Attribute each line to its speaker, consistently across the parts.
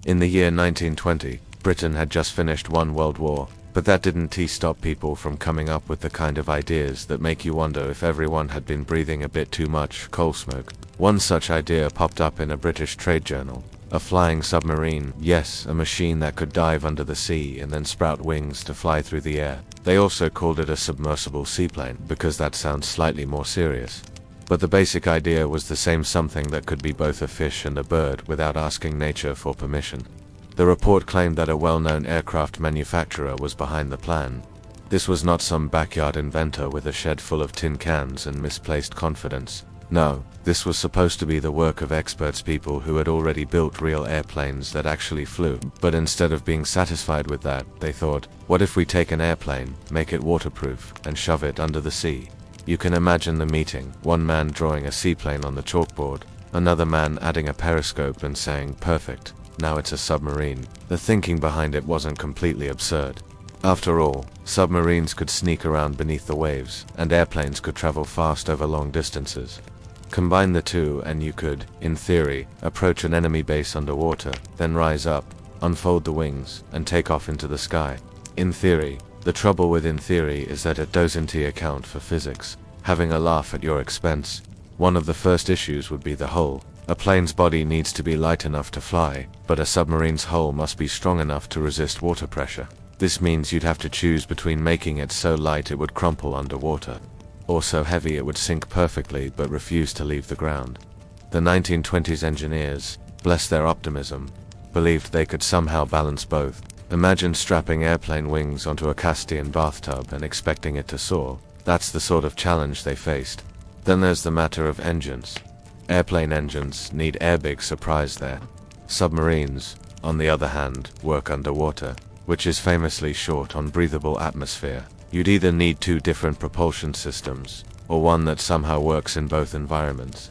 Speaker 1: In the year 1920, Britain had just finished one world war, but that didn't stop people from coming up with the kind of ideas that make you wonder if everyone had been breathing a bit too much coal smoke. One such idea popped up in a British trade journal. A flying submarine, yes, a machine that could dive under the sea and then sprout wings to fly through the air. They also called it a submersible seaplane, because that sounds slightly more serious. But the basic idea was the same, something that could be both a fish and a bird without asking nature for permission. The report claimed that a well-known aircraft manufacturer was behind the plan. This was not some backyard inventor with a shed full of tin cans and misplaced confidence. No, this was supposed to be the work of experts, people who had already built real airplanes that actually flew. But instead of being satisfied with that, they thought, what if we take an airplane, make it waterproof, and shove it under the sea? You can imagine the meeting, one man drawing a seaplane on the chalkboard, another man adding a periscope and saying, perfect, now it's a submarine. The thinking behind it wasn't completely absurd. After all, submarines could sneak around beneath the waves, and airplanes could travel fast over long distances. Combine the two and you could, in theory, approach an enemy base underwater, then rise up, unfold the wings, and take off into the sky. In theory. The trouble with in theory is that it doesn't account for physics. Having a laugh at your expense. One of the first issues would be the hull. A plane's body needs to be light enough to fly, but a submarine's hull must be strong enough to resist water pressure. This means you'd have to choose between making it so light it would crumple underwater, or so heavy it would sink perfectly but refuse to leave the ground. The 1920s engineers, bless their optimism, believed they could somehow balance both. Imagine strapping airplane wings onto a Castilian bathtub and expecting it to soar. That's the sort of challenge they faced. Then there's the matter of engines. Airplane engines need air, big surprise there. Submarines, on the other hand, work underwater, which is famously short on breathable atmosphere. You'd either need two different propulsion systems, or one that somehow works in both environments.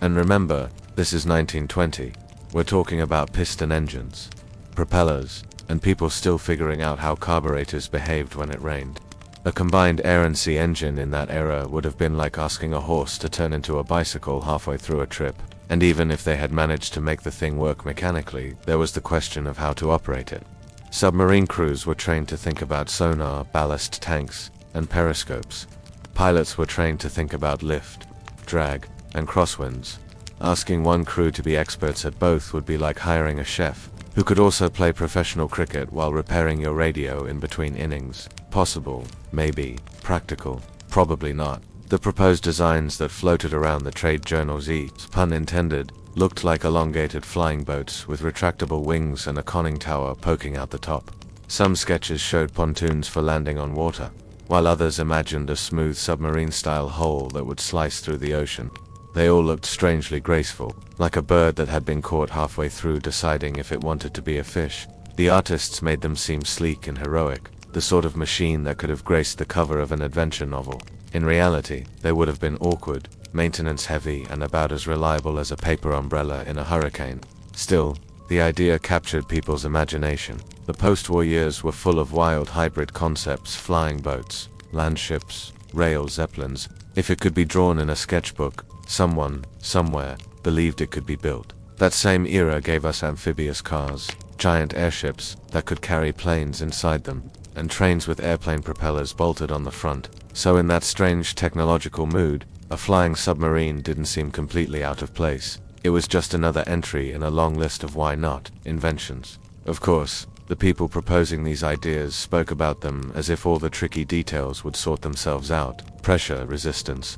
Speaker 1: And remember, this is 1920. We're talking about piston engines, propellers, and people still figuring out how carburetors behaved when it rained. A combined air and sea engine in that era would have been like asking a horse to turn into a bicycle halfway through a trip. And even if they had managed to make the thing work mechanically, there was the question of how to operate it. Submarine crews were trained to think about sonar, ballast tanks, and periscopes. Pilots were trained to think about lift, drag, and crosswinds. Asking one crew to be experts at both would be like hiring a chef, who could also play professional cricket while repairing your radio in between innings. Possible, maybe. Practical, probably not. The proposed designs that floated around the trade journals, pun intended, looked like elongated flying boats with retractable wings and a conning tower poking out the top. Some sketches showed pontoons for landing on water, while others imagined a smooth submarine-style hull that would slice through the ocean. They all looked strangely graceful, like a bird that had been caught halfway through deciding if it wanted to be a fish. The artists made them seem sleek and heroic, the sort of machine that could have graced the cover of an adventure novel. In reality, they would have been awkward, maintenance-heavy, and about as reliable as a paper umbrella in a hurricane. Still, the idea captured people's imagination. The post-war years were full of wild hybrid concepts: flying boats, land ships, rail zeppelins. If it could be drawn in a sketchbook, someone, somewhere, believed it could be built. That same era gave us amphibious cars, giant airships that could carry planes inside them, and trains with airplane propellers bolted on the front. So in that strange technological mood, a flying submarine didn't seem completely out of place. It was just another entry in a long list of why not inventions. Of course, the people proposing these ideas spoke about them as if all the tricky details would sort themselves out. Pressure resistance.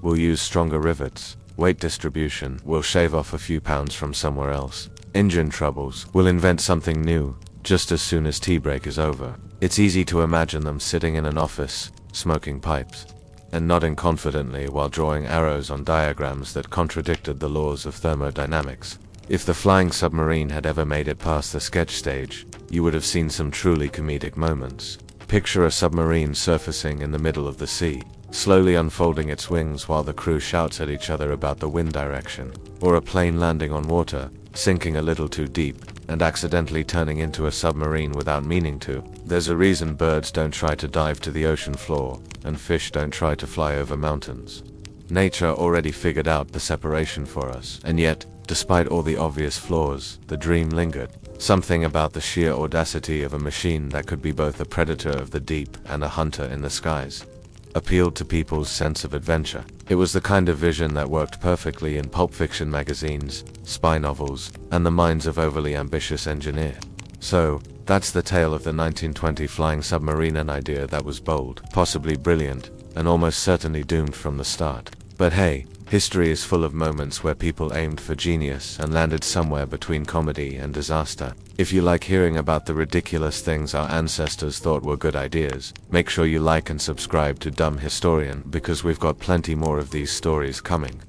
Speaker 1: We'll use stronger rivets. Weight distribution. We'll shave off a few pounds from somewhere else. Engine troubles. We'll invent something new, just as soon as tea break is over. It's easy to imagine them sitting in an office, smoking pipes, and nodding confidently while drawing arrows on diagrams that contradicted the laws of thermodynamics. If the flying submarine had ever made it past the sketch stage, you would have seen some truly comedic moments. Picture a submarine surfacing in the middle of the sea, slowly unfolding its wings while the crew shouts at each other about the wind direction, or a plane landing on water, sinking a little too deep, and accidentally turning into a submarine without meaning to. There's a reason birds don't try to dive to the ocean floor, and fish don't try to fly over mountains. Nature already figured out the separation for us, and yet, Despite all the obvious flaws, the dream lingered. Something about the sheer audacity of a machine that could be both a predator of the deep and a hunter in the skies appealed to people's sense of adventure. It was the kind of vision that worked perfectly in pulp fiction magazines, spy novels, and the minds of overly ambitious engineers. So, that's the tale of the 1920 flying submarine, an idea that was bold, possibly brilliant, and almost certainly doomed from the start. But hey, history is full of moments where people aimed for genius and landed somewhere between comedy and disaster. If you like hearing about the ridiculous things our ancestors thought were good ideas, make sure you like and subscribe to Dumb Historian, because we've got plenty more of these stories coming.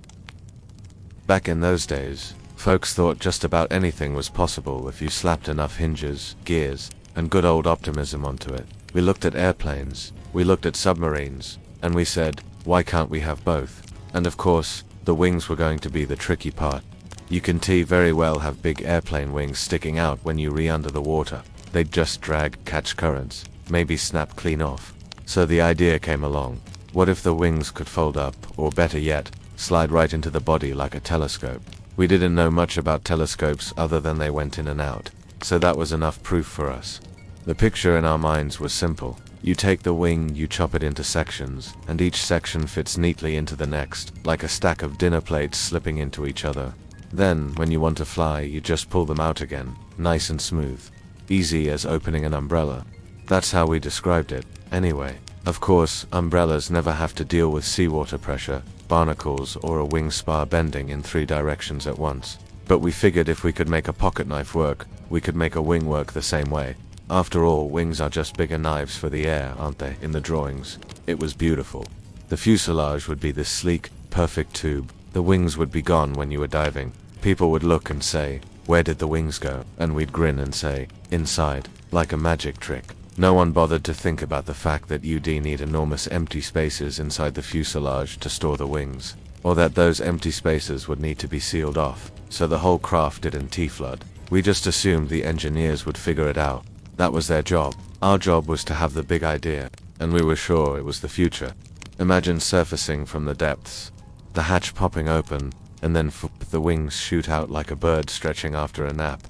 Speaker 1: Back in those days, folks thought just about anything was possible if you slapped enough hinges, gears, and good old optimism onto it. We looked at airplanes, we looked at submarines, and we said, why can't we have both? And of course, the wings were going to be the tricky part. You can very well have big airplane wings sticking out when you re-under the water. They'd just drag, catch currents, maybe snap clean off. So the idea came along. What if the wings could fold up, or better yet, slide right into the body like a telescope? We didn't know much about telescopes other than they went in and out, so that was enough proof for us. The picture in our minds was simple. You take the wing, you chop it into sections, and each section fits neatly into the next, like a stack of dinner plates slipping into each other. Then, when you want to fly, you just pull them out again, nice and smooth. Easy as opening an umbrella. That's how we described it, anyway. Of course, umbrellas never have to deal with seawater pressure, barnacles, or a wing spar bending in 3 directions at once. But we figured if we could make a pocket knife work, we could make a wing work the same way. After all, wings are just bigger knives for the air, aren't they, in the drawings? It was beautiful. The fuselage would be this sleek, perfect tube. The wings would be gone when you were diving. People would look and say, where did the wings go? And we'd grin and say, inside, like a magic trick. No one bothered to think about the fact that you'd need enormous empty spaces inside the fuselage to store the wings, or that those empty spaces would need to be sealed off, so the whole craft didn't T-flood. We just assumed the engineers would figure it out. That was their job. Our job was to have the big idea, and we were sure it was the future. Imagine surfacing from the depths, the hatch popping open, and then the wings shoot out like a bird stretching after a nap.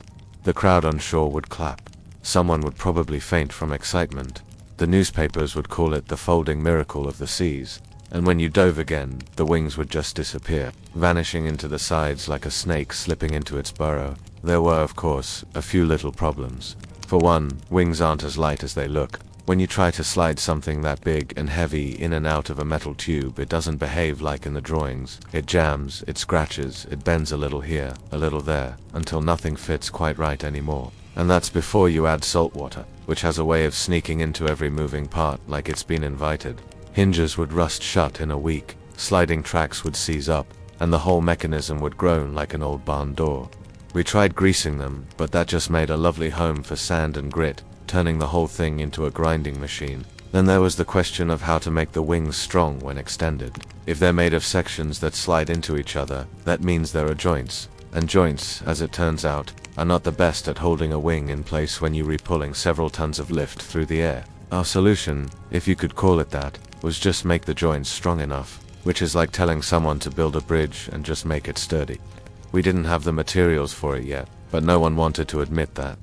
Speaker 1: The crowd on shore would clap. Someone would probably faint from excitement. The newspapers would call it the folding miracle of the seas. And when you dove again, the wings would just disappear, vanishing into the sides like a snake slipping into its burrow. There were, of course, a few little problems. For one, wings aren't as light as they look. When you try to slide something that big and heavy in and out of a metal tube, it doesn't behave like in the drawings. It jams, it scratches, it bends a little here, a little there, until nothing fits quite right anymore. And that's before you add salt water, which has a way of sneaking into every moving part like it's been invited. Hinges would rust shut in a week, sliding tracks would seize up, and the whole mechanism would groan like an old barn door. We tried greasing them, but that just made a lovely home for sand and grit, turning the whole thing into a grinding machine. Then there was the question of how to make the wings strong when extended. If they're made of sections that slide into each other, that means there are joints. And joints, as it turns out, are not the best at holding a wing in place when you're repulling several tons of lift through the air. Our solution, if you could call it that, was just make the joints strong enough, which is like telling someone to build a bridge and just make it sturdy. We didn't have the materials for it yet, but no one wanted to admit that.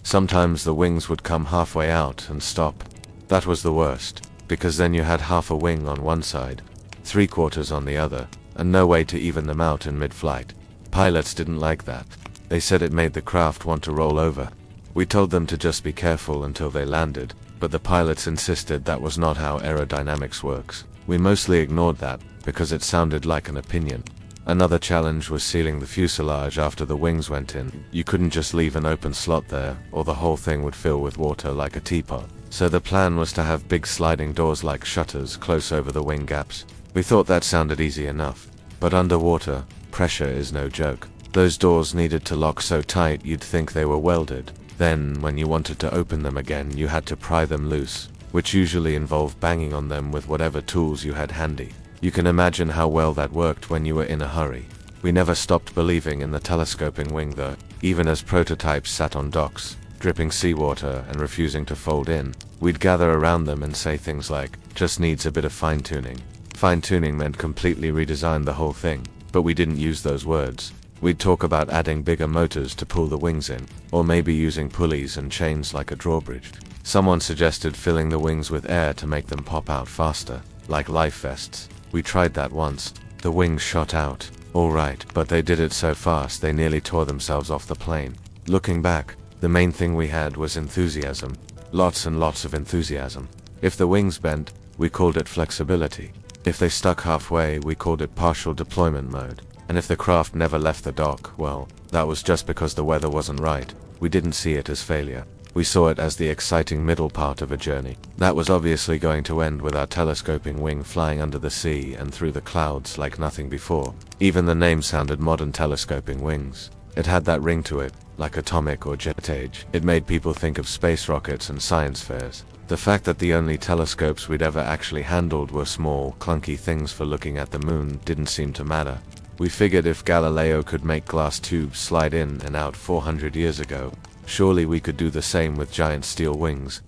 Speaker 1: Sometimes the wings would come halfway out and stop. That was the worst, because then you had half a wing on one side, 3/4 on the other, and no way to even them out in mid-flight. Pilots didn't like that. They said it made the craft want to roll over. We told them to just be careful until they landed, but the pilots insisted that was not how aerodynamics works. We mostly ignored that, because it sounded like an opinion. Another challenge was sealing the fuselage after the wings went in. You couldn't just leave an open slot there, or the whole thing would fill with water like a teapot. So the plan was to have big sliding doors like shutters close over the wing gaps. We thought that sounded easy enough. But underwater, pressure is no joke. Those doors needed to lock so tight you'd think they were welded. Then, when you wanted to open them again, you had to pry them loose, which usually involved banging on them with whatever tools you had handy. You can imagine how well that worked when you were in a hurry. We never stopped believing in the telescoping wing though, even as prototypes sat on docks, dripping seawater and refusing to fold in. We'd gather around them and say things like, just needs a bit of fine-tuning. Fine-tuning meant completely redesign the whole thing, but we didn't use those words. We'd talk about adding bigger motors to pull the wings in, or maybe using pulleys and chains like a drawbridge. Someone suggested filling the wings with air to make them pop out faster, like life vests. We tried that once. The wings shot out, alright, but they did it so fast they nearly tore themselves off the plane. Looking back, the main thing we had was enthusiasm. Lots and lots of enthusiasm. If the wings bent, we called it flexibility. If they stuck halfway, we called it partial deployment mode. And if the craft never left the dock, well, that was just because the weather wasn't right. We didn't see it as failure. We saw it as the exciting middle part of a journey. That was obviously going to end with our telescoping wing flying under the sea and through the clouds like nothing before. Even the name sounded modern, telescoping wings. It had that ring to it, like atomic or jet age. It made people think of space rockets and science fairs. The fact that the only telescopes we'd ever actually handled were small, clunky things for looking at the moon didn't seem to matter. We figured if Galileo could make glass tubes slide in and out 400 years ago, surely we could do the same with giant steel wings.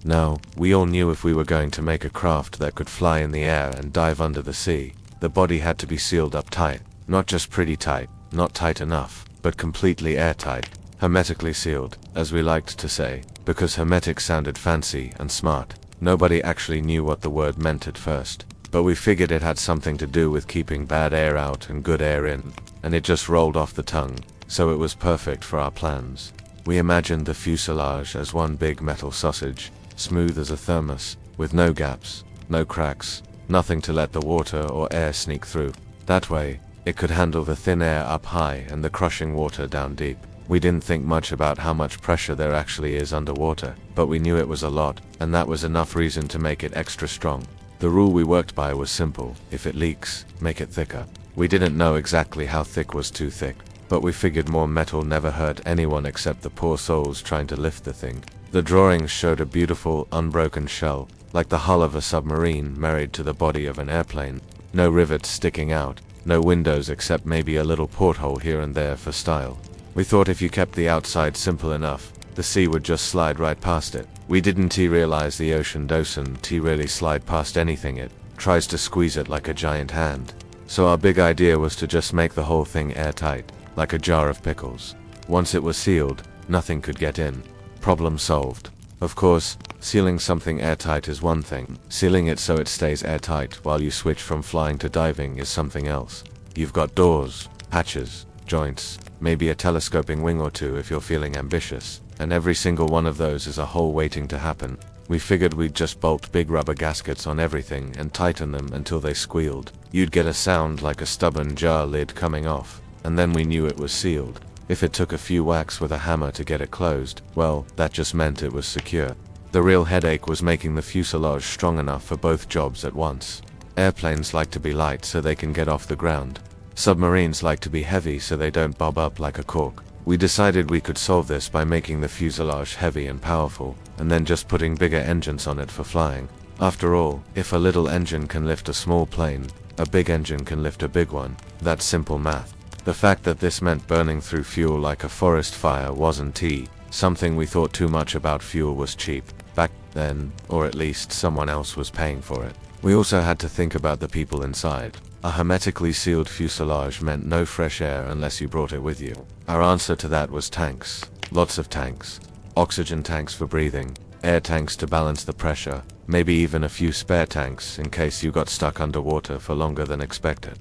Speaker 1: Now, we all knew if we were going to make a craft that could fly in the air and dive under the sea, the body had to be sealed up tight. Not just pretty tight, not tight enough, but completely airtight. Hermetically sealed, as we liked to say, because hermetic sounded fancy and smart. Nobody actually knew what the word meant at first, but we figured it had something to do with keeping bad air out and good air in, and it just rolled off the tongue, so it was perfect for our plans. We imagined the fuselage as one big metal sausage, smooth as a thermos, with no gaps, no cracks, nothing to let the water or air sneak through. That way, it could handle the thin air up high and the crushing water down deep. We didn't think much about how much pressure there actually is underwater, but we knew it was a lot, and that was enough reason to make it extra strong. The rule we worked by was simple: if it leaks, make it thicker. We didn't know exactly how thick was too thick, but we figured more metal never hurt anyone except the poor souls trying to lift the thing. The drawings showed a beautiful, unbroken shell, like the hull of a submarine married to the body of an airplane. No rivets sticking out, no windows except maybe a little porthole here and there for style. We thought if you kept the outside simple enough, the sea would just slide right past it. We didn't realize the ocean doesn't really slide past anything, it tries to squeeze it like a giant hand. So our big idea was to just make the whole thing airtight, like a jar of pickles. Once it was sealed, nothing could get in. Problem solved. Of course, sealing something airtight is one thing. Sealing it so it stays airtight while you switch from flying to diving is something else. You've got doors, hatches, joints, maybe a telescoping wing or two if you're feeling ambitious, and every single one of those is a hole waiting to happen. We figured we'd just bolt big rubber gaskets on everything and tighten them until they squealed. You'd get a sound like a stubborn jar lid coming off, and then we knew it was sealed. If it took a few whacks with a hammer to get it closed, well, that just meant it was secure. The real headache was making the fuselage strong enough for both jobs at once. Airplanes like to be light so they can get off the ground. Submarines like to be heavy so they don't bob up like a cork. We decided we could solve this by making the fuselage heavy and powerful, and then just putting bigger engines on it for flying. After all, if a little engine can lift a small plane, a big engine can lift a big one. That's simple math. The fact that this meant burning through fuel like a forest fire wasn't something we thought too much about. Fuel was cheap back then, or at least someone else was paying for it. We also had to think about the people inside. A hermetically sealed fuselage meant no fresh air unless you brought it with you. Our answer to that was tanks. Lots of tanks. Oxygen tanks for breathing, air tanks to balance the pressure, maybe even a few spare tanks in case you got stuck underwater for longer than expected.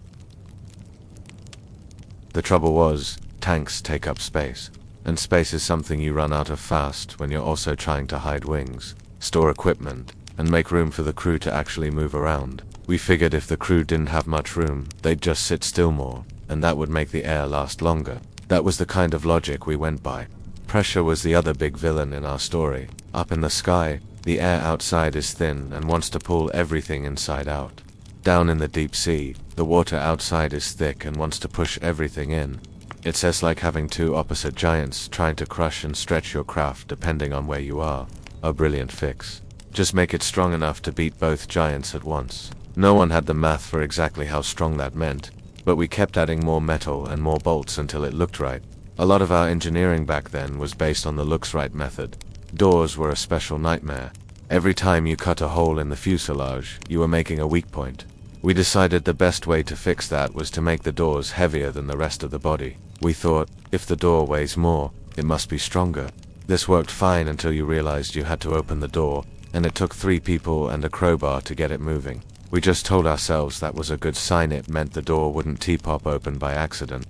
Speaker 1: The trouble was, tanks take up space, and space is something you run out of fast when you're also trying to hide wings, store equipment, and make room for the crew to actually move around. We figured if the crew didn't have much room, they'd just sit still more, and that would make the air last longer. That was the kind of logic we went by. Pressure was the other big villain in our story. Up in the sky, the air outside is thin and wants to pull everything inside out. Down in the deep sea, the water outside is thick and wants to push everything in. It's as like having two opposite giants trying to crush and stretch your craft depending on where you are. A brilliant fix. Just make it strong enough to beat both giants at once. No one had the math for exactly how strong that meant, but we kept adding more metal and more bolts until it looked right. A lot of our engineering back then was based on the looks right method. Doors were a special nightmare. Every time you cut a hole in the fuselage, you were making a weak point. We decided the best way to fix that was to make the doors heavier than the rest of the body. We thought, if the door weighs more, it must be stronger. This worked fine until you realized you had to open the door, and it took 3 people and a crowbar to get it moving. We just told ourselves that was a good sign, it meant the door wouldn't pop open by accident.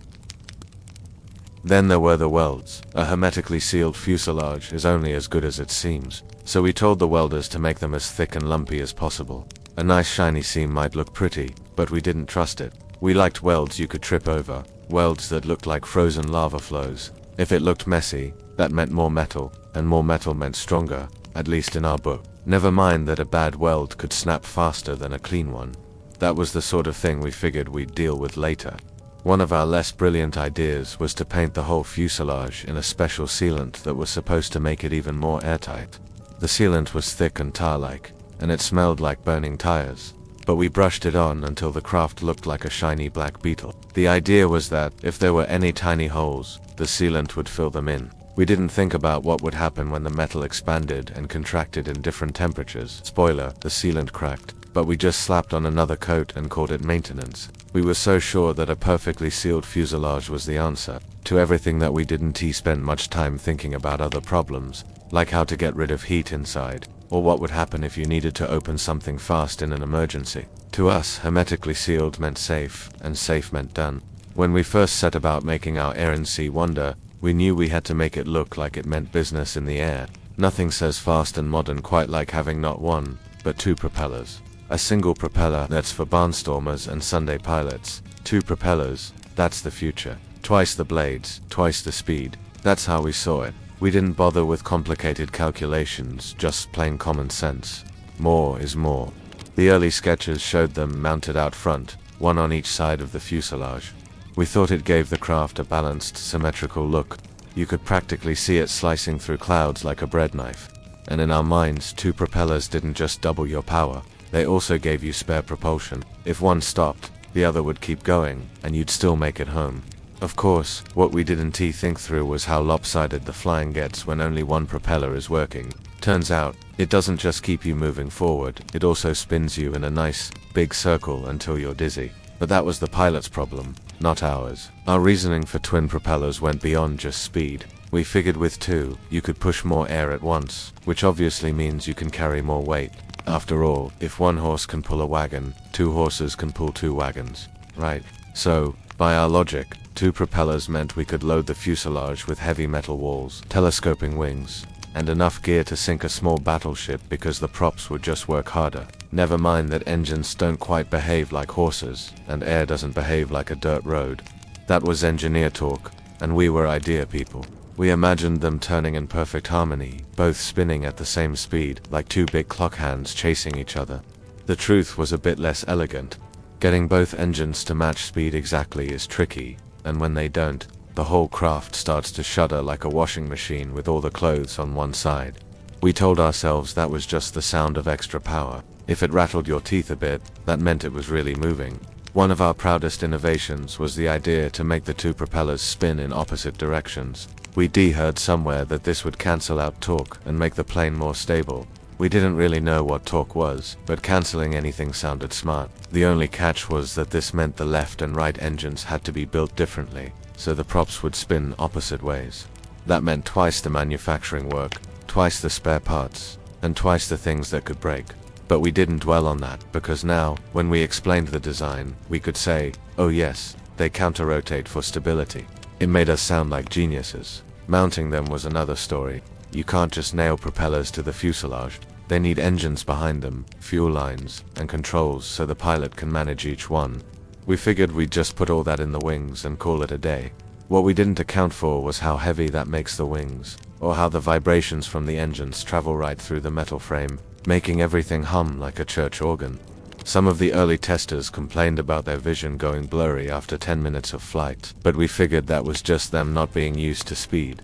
Speaker 1: Then there were the welds. A hermetically sealed fuselage is only as good as it seems, so we told the welders to make them as thick and lumpy as possible. A nice shiny seam might look pretty, but we didn't trust it. We liked welds you could trip over, welds that looked like frozen lava flows. If it looked messy, that meant more metal, and more metal meant stronger, at least in our book. Never mind that a bad weld could snap faster than a clean one. That was the sort of thing we figured we'd deal with later. One of our less brilliant ideas was to paint the whole fuselage in a special sealant that was supposed to make it even more airtight. The sealant was thick and tar-like, and it smelled like burning tires. But we brushed it on until the craft looked like a shiny black beetle. The idea was that, if there were any tiny holes, the sealant would fill them in. We didn't think about what would happen when the metal expanded and contracted in different temperatures. Spoiler, the sealant cracked. But we just slapped on another coat and called it maintenance. We were so sure that a perfectly sealed fuselage was the answer to everything that we didn't spend much time thinking about other problems, like how to get rid of heat inside, or what would happen if you needed to open something fast in an emergency. To us, hermetically sealed meant safe, and safe meant done. When we first set about making our Air and Sea Wonder, we knew we had to make it look like it meant business in the air. Nothing says fast and modern quite like having not 1, but 2 propellers. A single propeller, that's for barnstormers and Sunday pilots. 2 propellers, that's the future. Twice the blades, twice the speed. That's how we saw it. We didn't bother with complicated calculations, just plain common sense. More is more. The early sketches showed them mounted out front, 1 on each side of the fuselage. We thought it gave the craft a balanced, symmetrical look. You could practically see it slicing through clouds like a bread knife. And in our minds, 2 propellers didn't just double your power. They also gave you spare propulsion. If one stopped, the other would keep going, and you'd still make it home. Of course, what we didn't think through was how lopsided the flying gets when only 1 propeller is working. Turns out, it doesn't just keep you moving forward, it also spins you in a nice, big circle until you're dizzy. But that was the pilot's problem, not ours. Our reasoning for twin propellers went beyond just speed. We figured with 2, you could push more air at once, which obviously means you can carry more weight. After all, if 1 horse can pull a wagon, 2 horses can pull 2 wagons, right? So, by our logic, 2 propellers meant we could load the fuselage with heavy metal walls, telescoping wings, and enough gear to sink a small battleship because the props would just work harder. Never mind that engines don't quite behave like horses, and air doesn't behave like a dirt road. That was engineer talk, and we were idea people. We imagined them turning in perfect harmony, both spinning at the same speed, like 2 big clock hands chasing each other. The truth was a bit less elegant. Getting both engines to match speed exactly is tricky, and when they don't, the whole craft starts to shudder like a washing machine with all the clothes on one side. We told ourselves that was just the sound of extra power. If it rattled your teeth a bit, that meant it was really moving. One of our proudest innovations was the idea to make the 2 propellers spin in opposite directions. We heard somewhere that this would cancel out torque and make the plane more stable. We didn't really know what torque was, but canceling anything sounded smart. The only catch was that this meant the left and right engines had to be built differently, so the props would spin opposite ways. That meant twice the manufacturing work, twice the spare parts, and twice the things that could break. But we didn't dwell on that, because now, when we explained the design, we could say, oh yes, they counter-rotate for stability. It made us sound like geniuses. Mounting them was another story. You can't just nail propellers to the fuselage. They need engines behind them, fuel lines, and controls so the pilot can manage each one. We figured we'd just put all that in the wings and call it a day. What we didn't account for was how heavy that makes the wings, or how the vibrations from the engines travel right through the metal frame, making everything hum like a church organ. Some of the early testers complained about their vision going blurry after 10 minutes of flight, but we figured that was just them not being used to speed.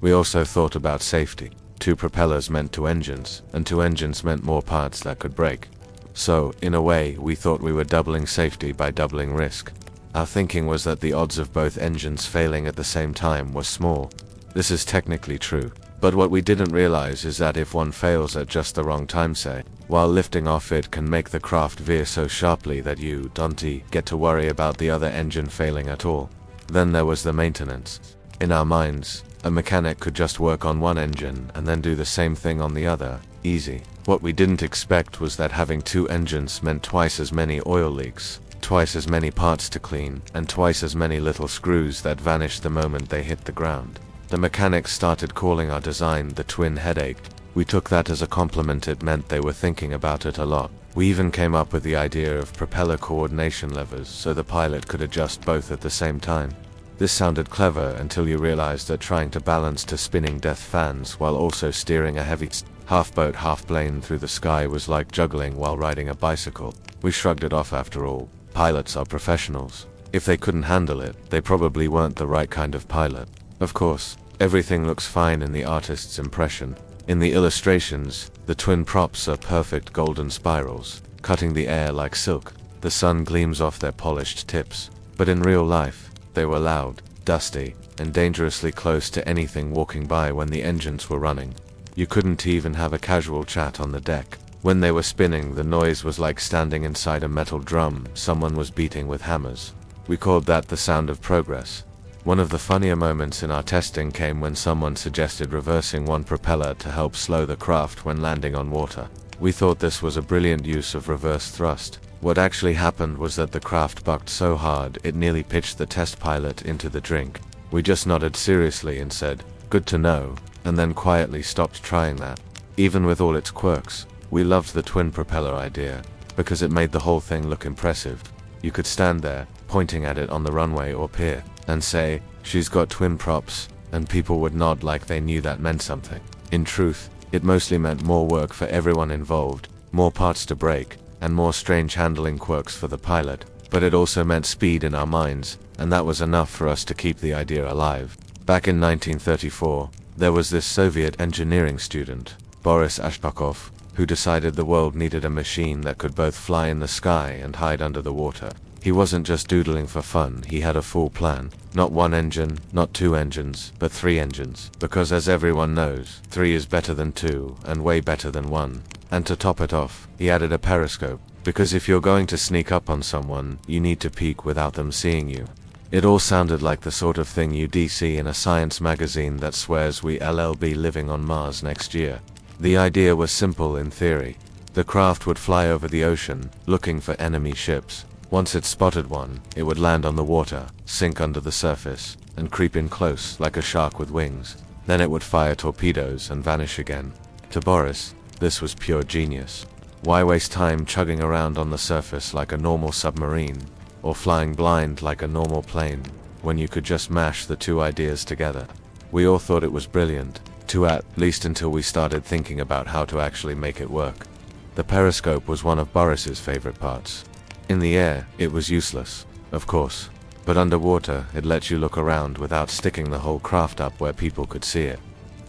Speaker 1: We also thought about safety. 2 propellers meant 2 engines, and 2 engines meant more parts that could break. So, in a way, we thought we were doubling safety by doubling risk. Our thinking was that the odds of both engines failing at the same time were small. This is technically true, But what we didn't realize is that if one fails at just the wrong time, say, while lifting off, it can make the craft veer so sharply that you don't get to worry about the other engine failing at all. Then there was the maintenance. In our minds, a mechanic could just work on one engine and then do the same thing on the other, easy. What we didn't expect was that having two engines meant twice as many oil leaks, twice as many parts to clean, and twice as many little screws that vanished the moment they hit the ground. The mechanics started calling our design the twin headache. We took that as a compliment. It meant they were thinking about it a lot. We even came up with the idea of propeller coordination levers so the pilot could adjust both at the same time. This sounded clever until you realized that trying to balance two spinning death fans while also steering a heavy half-boat half-plane through the sky was like juggling while riding a bicycle. We shrugged it off. After all, pilots are professionals. If they couldn't handle it, they probably weren't the right kind of pilot. Of course, everything looks fine in the artist's impression. In the illustrations, the twin props are perfect golden spirals, cutting the air like silk. The sun gleams off their polished tips. But in real life, they were loud, dusty, and dangerously close to anything walking by when the engines were running. You couldn't even have a casual chat on the deck. When they were spinning, the noise was like standing inside a metal drum someone was beating with hammers. We called that the sound of progress. One of the funnier moments in our testing came when someone suggested reversing one propeller to help slow the craft when landing on water. We thought this was a brilliant use of reverse thrust. What actually happened was that the craft bucked so hard it nearly pitched the test pilot into the drink. We just nodded seriously and said, "Good to know," and then quietly stopped trying that. Even with all its quirks, we loved the twin propeller idea, because it made the whole thing look impressive. You could stand there, pointing at it on the runway or pier, and say, "She's got twin props," and people would nod like they knew that meant something. In truth, it mostly meant more work for everyone involved, more parts to break, and more strange handling quirks for the pilot, but it also meant speed in our minds, and that was enough for us to keep the idea alive. Back in 1934, there was this Soviet engineering student, Boris Ashtakov, who decided the world needed a machine that could both fly in the sky and hide under the water. He wasn't just doodling for fun, he had a full plan. Not one engine, not two engines, but 3 engines. Because as everyone knows, 3 is better than 2, and way better than 1. And to top it off, he added a periscope. Because if you're going to sneak up on someone, you need to peek without them seeing you. It all sounded like the sort of thing you'd see in a science magazine that swears we'll be living on Mars next year. The idea was simple in theory. The craft would fly over the ocean, looking for enemy ships. Once it spotted one, it would land on the water, sink under the surface, and creep in close like a shark with wings. Then it would fire torpedoes and vanish again. To Boris, this was pure genius. Why waste time chugging around on the surface like a normal submarine, or flying blind like a normal plane, when you could just mash the two ideas together? We all thought it was brilliant, at least until we started thinking about how to actually make it work. The periscope was one of Boris's favorite parts. In the air, it was useless, of course, but underwater, it lets you look around without sticking the whole craft up where people could see it.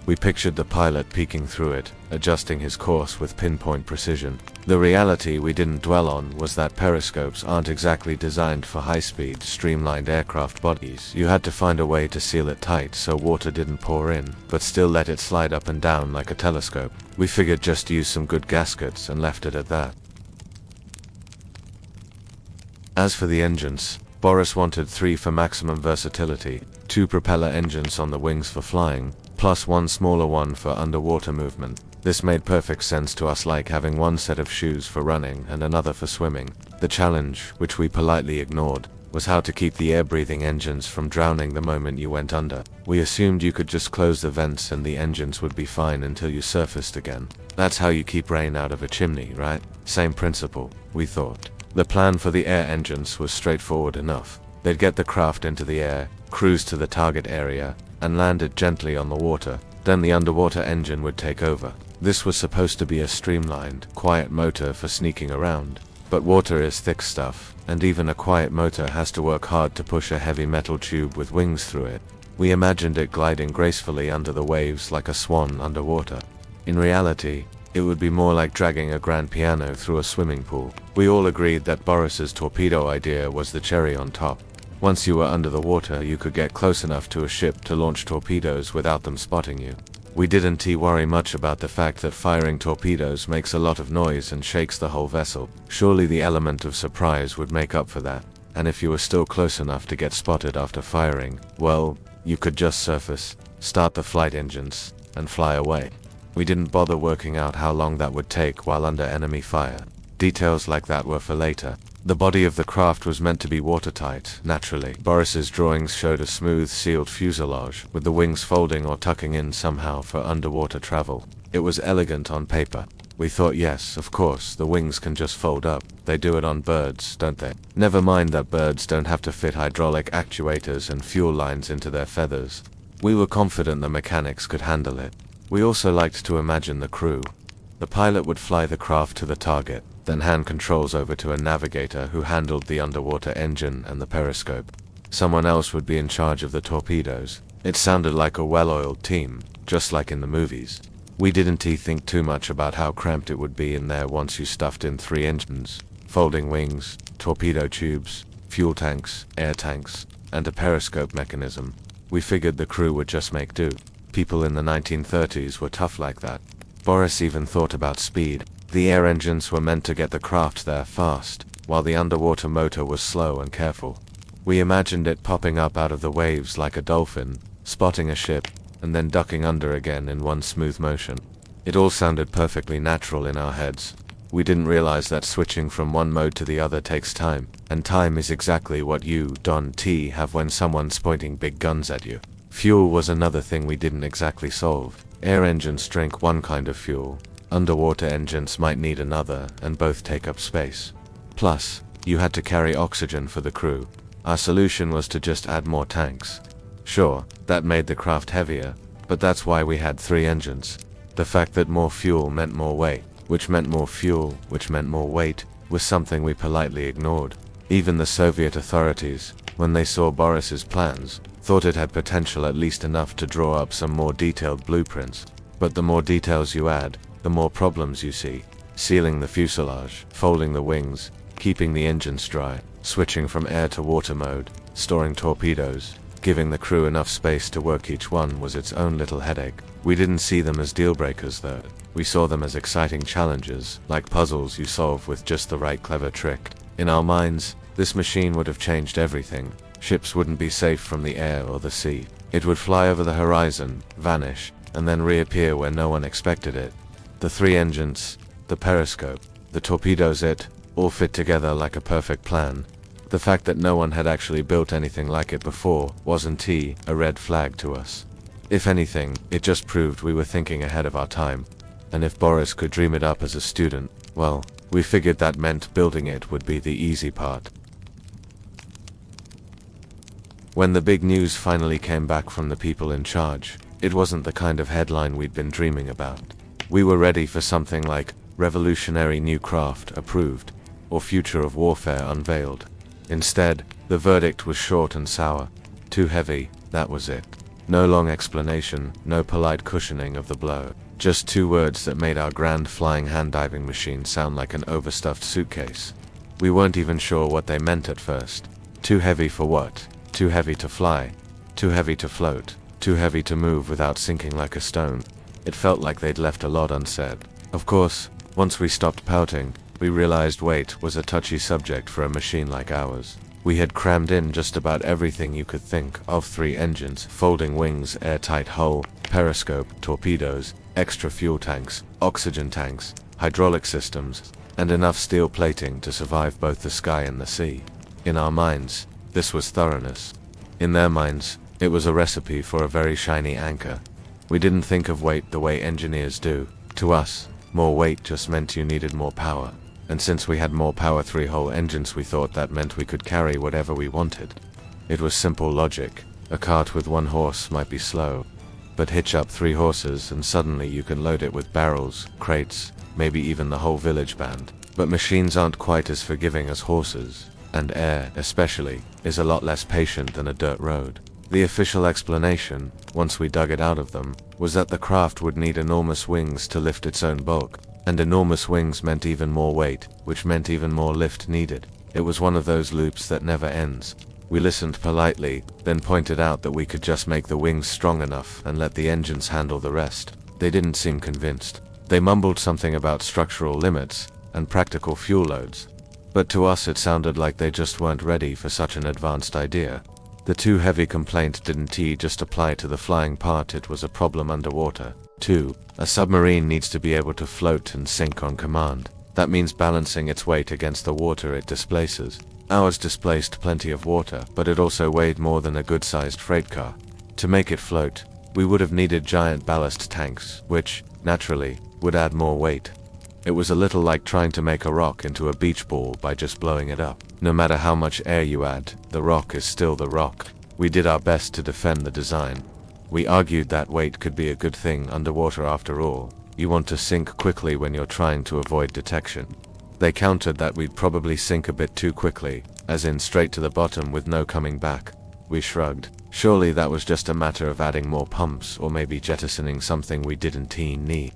Speaker 1: We pictured the pilot peeking through it, adjusting his course with pinpoint precision. The reality we didn't dwell on was that periscopes aren't exactly designed for high-speed, streamlined aircraft bodies. You had to find a way to seal it tight so water didn't pour in, but still let it slide up and down like a telescope. We figured just use some good gaskets and left it at that. As for the engines, Boris wanted 3 for maximum versatility, 2 propeller engines on the wings for flying, plus 1 smaller one for underwater movement. This made perfect sense to us, like having 1 set of shoes for running and another for swimming. The challenge, which we politely ignored, was how to keep the air-breathing engines from drowning the moment you went under. We assumed you could just close the vents and the engines would be fine until you surfaced again. That's how you keep rain out of a chimney, right? Same principle, we thought. The plan for the air engines was straightforward enough. They'd get the craft into the air, cruise to the target area, and land it gently on the water. Then the underwater engine would take over. This was supposed to be a streamlined, quiet motor for sneaking around. But water is thick stuff, and even a quiet motor has to work hard to push a heavy metal tube with wings through it. We imagined it gliding gracefully under the waves like a swan underwater. In reality, it would be more like dragging a grand piano through a swimming pool. We all agreed that Boris's torpedo idea was the cherry on top. Once you were under the water, you could get close enough to a ship to launch torpedoes without them spotting you. We didn't worry much about the fact that firing torpedoes makes a lot of noise and shakes the whole vessel. Surely the element of surprise would make up for that. And if you were still close enough to get spotted after firing, well, you could just surface, start the flight engines, and fly away. We didn't bother working out how long that would take while under enemy fire. Details like that were for later. The body of the craft was meant to be watertight, naturally. Boris's drawings showed a smooth, sealed fuselage, with the wings folding or tucking in somehow for underwater travel. It was elegant on paper. We thought, yes, of course, the wings can just fold up. They do it on birds, don't they? Never mind that birds don't have to fit hydraulic actuators and fuel lines into their feathers. We were confident the mechanics could handle it. We also liked to imagine the crew. The pilot would fly the craft to the target, then hand controls over to a navigator who handled the underwater engine and the periscope. Someone else would be in charge of the torpedoes. It sounded like a well-oiled team, just like in the movies. We didn't think too much about how cramped it would be in there once you stuffed in 3 engines, folding wings, torpedo tubes, fuel tanks, air tanks, and a periscope mechanism. We figured the crew would just make do. People in the 1930s were tough like that. Boris even thought about speed. The air engines were meant to get the craft there fast, while the underwater motor was slow and careful. We imagined it popping up out of the waves like a dolphin, spotting a ship, and then ducking under again in one smooth motion. It all sounded perfectly natural in our heads. We didn't realize that switching from one mode to the other takes time, and time is exactly what you have when someone's pointing big guns at you. Fuel was another thing we didn't exactly solve. Air engines drink one kind of fuel. Underwater engines might need another, and both take up space. Plus, you had to carry oxygen for the crew. Our solution was to just add more tanks. Sure, that made the craft heavier, but that's why we had 3 engines. The fact that more fuel meant more weight, which meant more fuel, which meant more weight, was something we politely ignored. Even the Soviet authorities, when they saw Boris's plans, thought it had potential at least enough to draw up some more detailed blueprints. But the more details you add, the more problems you see. Sealing the fuselage, folding the wings, keeping the engines dry, switching from air to water mode, storing torpedoes, giving the crew enough space to work each one was its own little headache. We didn't see them as deal breakers though. We saw them as exciting challenges, like puzzles you solve with just the right clever trick. In our minds, this machine would have changed everything. Ships wouldn't be safe from the air or the sea. It would fly over the horizon, vanish, and then reappear where no one expected it. The 3 engines, the periscope, the torpedoes, it all fit together like a perfect plan. The fact that no one had actually built anything like it before wasn't a red flag to us. If anything, it just proved we were thinking ahead of our time. And if Boris could dream it up as a student, well, we figured that meant building it would be the easy part. When the big news finally came back from the people in charge, it wasn't the kind of headline we'd been dreaming about. We were ready for something like "Revolutionary New Craft Approved" or "Future of Warfare Unveiled." Instead, the verdict was short and sour. Too heavy, that was it. No long explanation, no polite cushioning of the blow. Just 2 words that made our grand flying hand diving machine sound like an overstuffed suitcase. We weren't even sure what they meant at first. Too heavy for what? Too heavy to fly? Too heavy to float? Too heavy to move without sinking like a stone? It felt like they'd left a lot unsaid. Of course, once we stopped pouting, we realized weight was a touchy subject for a machine like ours. We had crammed in just about everything you could think of: 3 engines, folding wings, airtight hull, periscope, torpedoes, extra fuel tanks, oxygen tanks, hydraulic systems, and enough steel plating to survive both the sky and the sea. In our minds, this was thoroughness. In their minds, it was a recipe for a very shiny anchor. We didn't think of weight the way engineers do. To us, more weight just meant you needed more power. And since we had more power 3-hull engines, we thought that meant we could carry whatever we wanted. It was simple logic. A cart with 1 horse might be slow, but hitch up 3 horses and suddenly you can load it with barrels, crates, maybe even the whole village band. But machines aren't quite as forgiving as horses, and air, especially, is a lot less patient than a dirt road. The official explanation, once we dug it out of them, was that the craft would need enormous wings to lift its own bulk, and enormous wings meant even more weight, which meant even more lift needed. It was one of those loops that never ends. We listened politely, then pointed out that we could just make the wings strong enough and let the engines handle the rest. They didn't seem convinced. They mumbled something about structural limits and practical fuel loads. But to us it sounded like they just weren't ready for such an advanced idea. The too heavy complaint didn't just apply to the flying part, it was a problem underwater. 2. A submarine needs to be able to float and sink on command. That means balancing its weight against the water it displaces. Ours displaced plenty of water, but it also weighed more than a good-sized freight car. To make it float, we would have needed giant ballast tanks, which, naturally, would add more weight. It was a little like trying to make a rock into a beach ball by just blowing it up. No matter how much air you add, the rock is still the rock. We did our best to defend the design. We argued that weight could be a good thing underwater after all. You want to sink quickly when you're trying to avoid detection. They countered that we'd probably sink a bit too quickly, as in straight to the bottom with no coming back. We shrugged. Surely that was just a matter of adding more pumps or maybe jettisoning something we didn't need.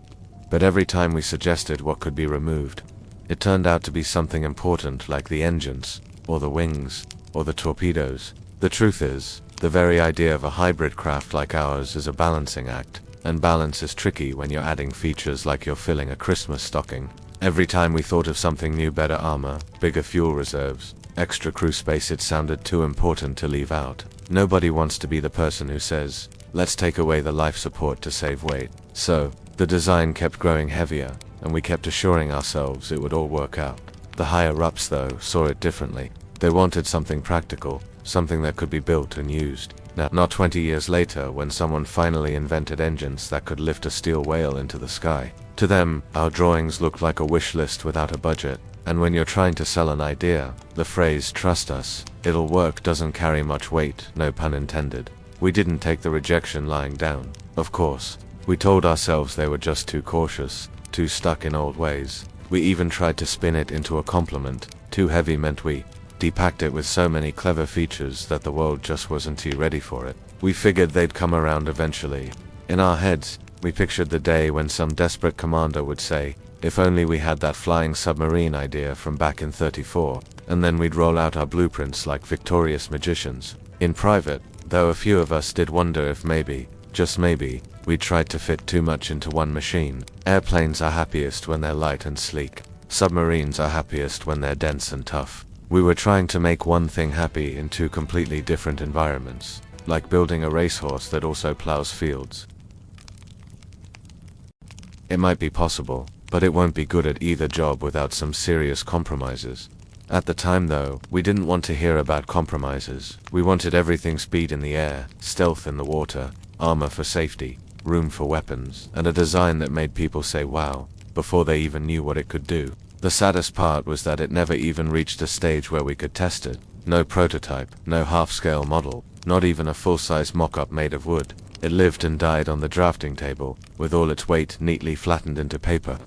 Speaker 1: But every time we suggested what could be removed, it turned out to be something important like the engines, or the wings, or the torpedoes. The truth is, the very idea of a hybrid craft like ours is a balancing act, and balance is tricky when you're adding features like you're filling a Christmas stocking. Every time we thought of something new, better armor, bigger fuel reserves, extra crew space, it sounded too important to leave out. Nobody wants to be the person who says, let's take away the life support to save weight. So, the design kept growing heavier, and we kept assuring ourselves it would all work out. The higher-ups, though, saw it differently. They wanted something practical, something that could be built and used. Now, not 20 years later, when someone finally invented engines that could lift a steel whale into the sky. To them, our drawings looked like a wish list without a budget. And when you're trying to sell an idea, the phrase, trust us, it'll work, doesn't carry much weight, no pun intended. We didn't take the rejection lying down. Of course, we told ourselves they were just too cautious, too stuck in old ways. We even tried to spin it into a compliment. Too heavy meant we depacked it with so many clever features that the world just wasn't ready for it. We figured they'd come around eventually. In our heads, we pictured the day when some desperate commander would say, if only we had that flying submarine idea from back in '34, and then we'd roll out our blueprints like victorious magicians. In private, though, a few of us did wonder if maybe, just maybe, we'd tried to fit too much into one machine. Airplanes are happiest when they're light and sleek. Submarines are happiest when they're dense and tough. We were trying to make one thing happy in two completely different environments, like building a racehorse that also plows fields. It might be possible, but it won't be good at either job without some serious compromises. At the time though, we didn't want to hear about compromises. We wanted everything: speed in the air, stealth in the water, armor for safety, room for weapons, and a design that made people say wow, before they even knew what it could do. The saddest part was that it never even reached a stage where we could test it. No prototype, no half-scale model, not even a full-size mock-up made of wood. It lived and died on the drafting table, with all its weight neatly flattened into paper.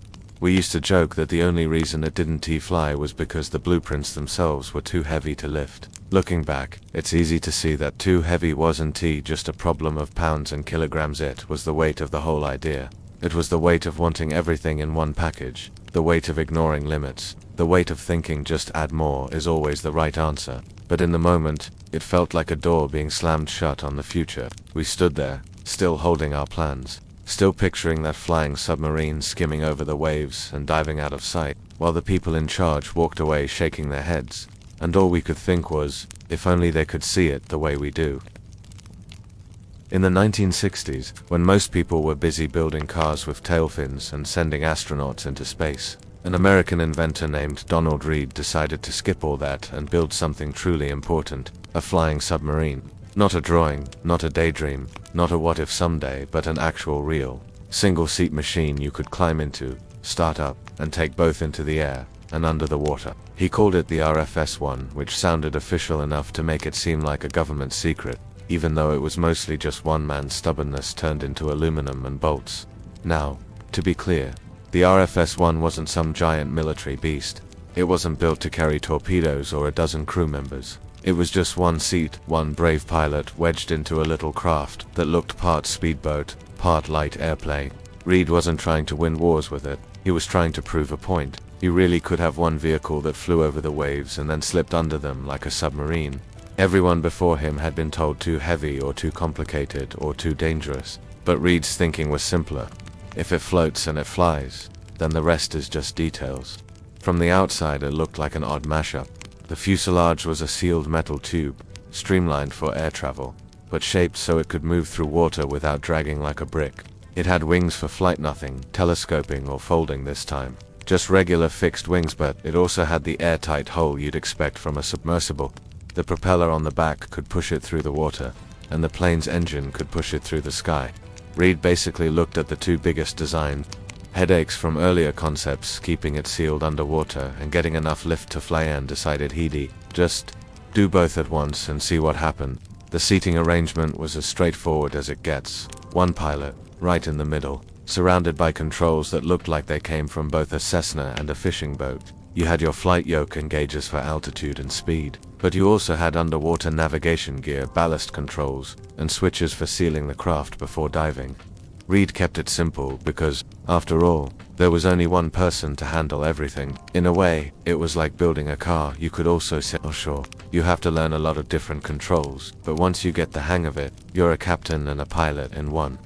Speaker 1: We used to joke that the only reason it didn't fly was because the blueprints themselves were too heavy to lift. Looking back, it's easy to see that too heavy wasn't just a problem of pounds and kilograms, it was the weight of the whole idea. It was the weight of wanting everything in one package, the weight of ignoring limits, the weight of thinking just add more is always the right answer. But in the moment, it felt like a door being slammed shut on the future. We stood there, still holding our plans, still picturing that flying submarine skimming over the waves and diving out of sight, while the people in charge walked away shaking their heads, and all we could think was, if only they could see it the way we do. In the 1960s, when most people were busy building cars with tail fins and sending astronauts into space, an American inventor named Donald Reed decided to skip all that and build something truly important: a flying submarine. Not a drawing, not a daydream, not a what if someday, but an actual real, single-seat machine you could climb into, start up, and take both into the air and under the water. He called it the RFS-1, which sounded official enough to make it seem like a government secret, even though it was mostly just one man's stubbornness turned into aluminum and bolts. Now, to be clear, the RFS-1 wasn't some giant military beast. It wasn't built to carry torpedoes or a dozen crew members. It was just one seat, one brave pilot wedged into a little craft that looked part speedboat, part light airplane. Reed wasn't trying to win wars with it. He was trying to prove a point. You really could have one vehicle that flew over the waves and then slipped under them like a submarine. Everyone before him had been told too heavy or too complicated or too dangerous, but Reed's thinking was simpler. If it floats and it flies, then the rest is just details. From the outside it looked like an odd mashup. The fuselage was a sealed metal tube, streamlined for air travel, but shaped so it could move through water without dragging like a brick. It had wings for flight, nothing telescoping or folding this time. Just regular fixed wings, but it also had the airtight hole you'd expect from a submersible. The propeller on the back could push it through the water, and the plane's engine could push it through the sky. Reed basically looked at the two biggest design headaches from earlier concepts, keeping it sealed underwater and getting enough lift to fly, and decided he'd just do both at once and see what happened. The seating arrangement was as straightforward as it gets. One pilot, right in the middle, surrounded by controls that looked like they came from both a Cessna and a fishing boat. You had your flight yoke and gauges for altitude and speed, but you also had underwater navigation gear, ballast controls, and switches for sealing the craft before diving. Reed kept it simple because, after all, there was only one person to handle everything. In a way, it was like building a car. You could also say, oh sure, you have to learn a lot of different controls, but once you get the hang of it, you're a captain and a pilot in one.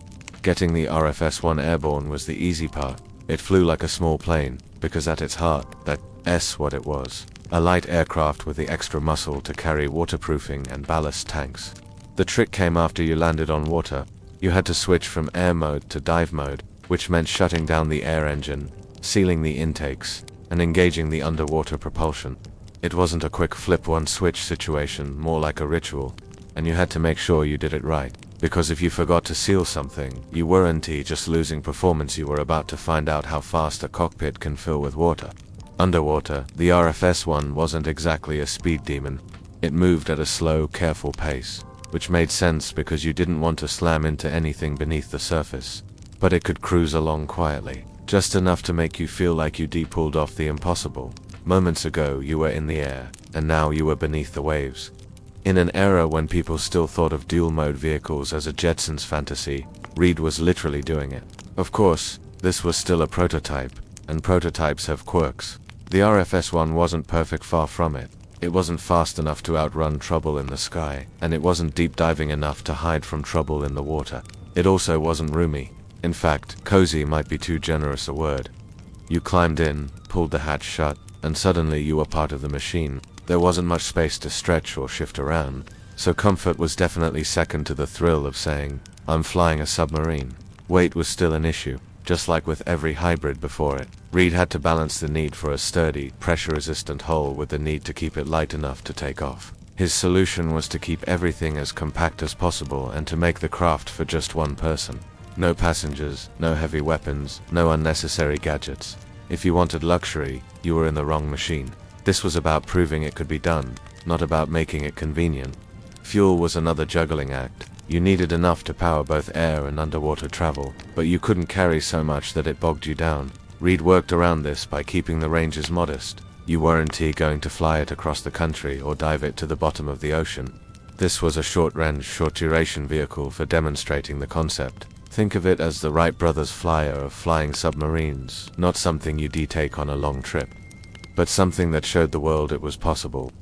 Speaker 1: Getting the RFS-1 airborne was the easy part. It flew like a small plane, because at its heart, that's what it was. A light aircraft with the extra muscle to carry waterproofing and ballast tanks. The trick came after you landed on water. You had to switch from air mode to dive mode, which meant shutting down the air engine, sealing the intakes, and engaging the underwater propulsion. It wasn't a quick flip one switch situation, more like a ritual, and you had to make sure you did it right, because if you forgot to seal something, you weren't just losing performance, you were about to find out how fast a cockpit can fill with water. Underwater, the RFS-1 wasn't exactly a speed demon. It moved at a slow, careful pace, which made sense because you didn't want to slam into anything beneath the surface. But it could cruise along quietly, just enough to make you feel like you pulled off the impossible. Moments ago you were in the air, and now you were beneath the waves. In an era when people still thought of dual-mode vehicles as a Jetsons fantasy, Reed was literally doing it. Of course, this was still a prototype, and prototypes have quirks. The RFS-1 wasn't perfect, far from it. It wasn't fast enough to outrun trouble in the sky, and it wasn't deep diving enough to hide from trouble in the water. It also wasn't roomy. In fact, cozy might be too generous a word. You climbed in, pulled the hatch shut, and suddenly you were part of the machine. There wasn't much space to stretch or shift around, so comfort was definitely second to the thrill of saying, I'm flying a submarine. Weight was still an issue, just like with every hybrid before it. Reed had to balance the need for a sturdy, pressure-resistant hull with the need to keep it light enough to take off. His solution was to keep everything as compact as possible and to make the craft for just one person. No passengers, no heavy weapons, no unnecessary gadgets. If you wanted luxury, you were in the wrong machine. This was about proving it could be done, not about making it convenient. Fuel was another juggling act. You needed enough to power both air and underwater travel, but you couldn't carry so much that it bogged you down. Reed worked around this by keeping the ranges modest. You weren't going to fly it across the country or dive it to the bottom of the ocean. This was a short-range, short-duration vehicle for demonstrating the concept. Think of it as the Wright brothers flyer of flying submarines, not something you take on a long trip, but something that showed the world it was possible.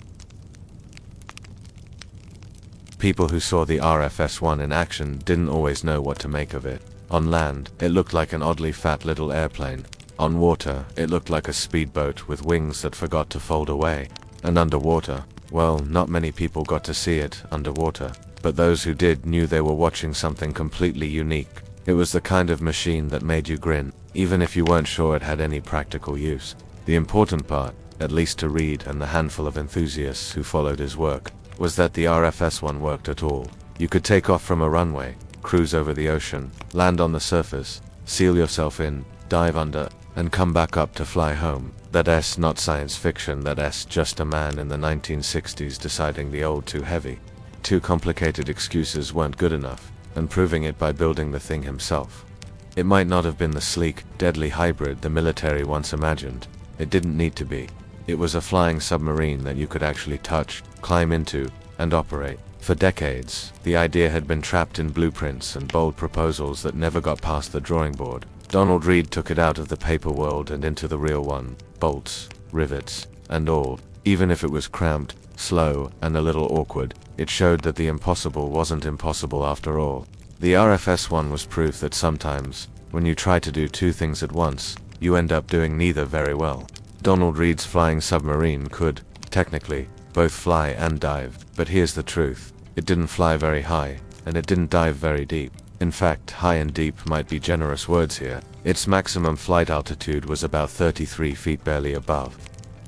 Speaker 1: People who saw the RFS-1 in action didn't always know what to make of it. On land, it looked like an oddly fat little airplane. On water, it looked like a speedboat with wings that forgot to fold away. And underwater, well, not many people got to see it underwater, but those who did knew they were watching something completely unique. It was the kind of machine that made you grin, even if you weren't sure it had any practical use. The important part, at least to Reed and the handful of enthusiasts who followed his work, was that the RFS-1 worked at all. You could take off from a runway, cruise over the ocean, land on the surface, seal yourself in, dive under, and come back up to fly home. That's not science fiction, that's just a man in the 1960s deciding the old too heavy, too complicated excuses weren't good enough, and proving it by building the thing himself. It might not have been the sleek, deadly hybrid the military once imagined. It didn't need to be. It was a flying submarine that you could actually touch, climb into, and operate. For decades, the idea had been trapped in blueprints and bold proposals that never got past the drawing board. Donald Reed took it out of the paper world and into the real one, bolts, rivets, and all. Even if it was cramped, slow, and a little awkward, It showed that the impossible wasn't impossible after all. The RFS-1 was proof that sometimes, when you try to do two things at once, you end up doing neither very well. Donald Reed's flying submarine could, technically, both fly and dive, but here's the truth. It didn't fly very high, and it didn't dive very deep. In fact, high and deep might be generous words here. Its maximum flight altitude was about 33 feet, barely above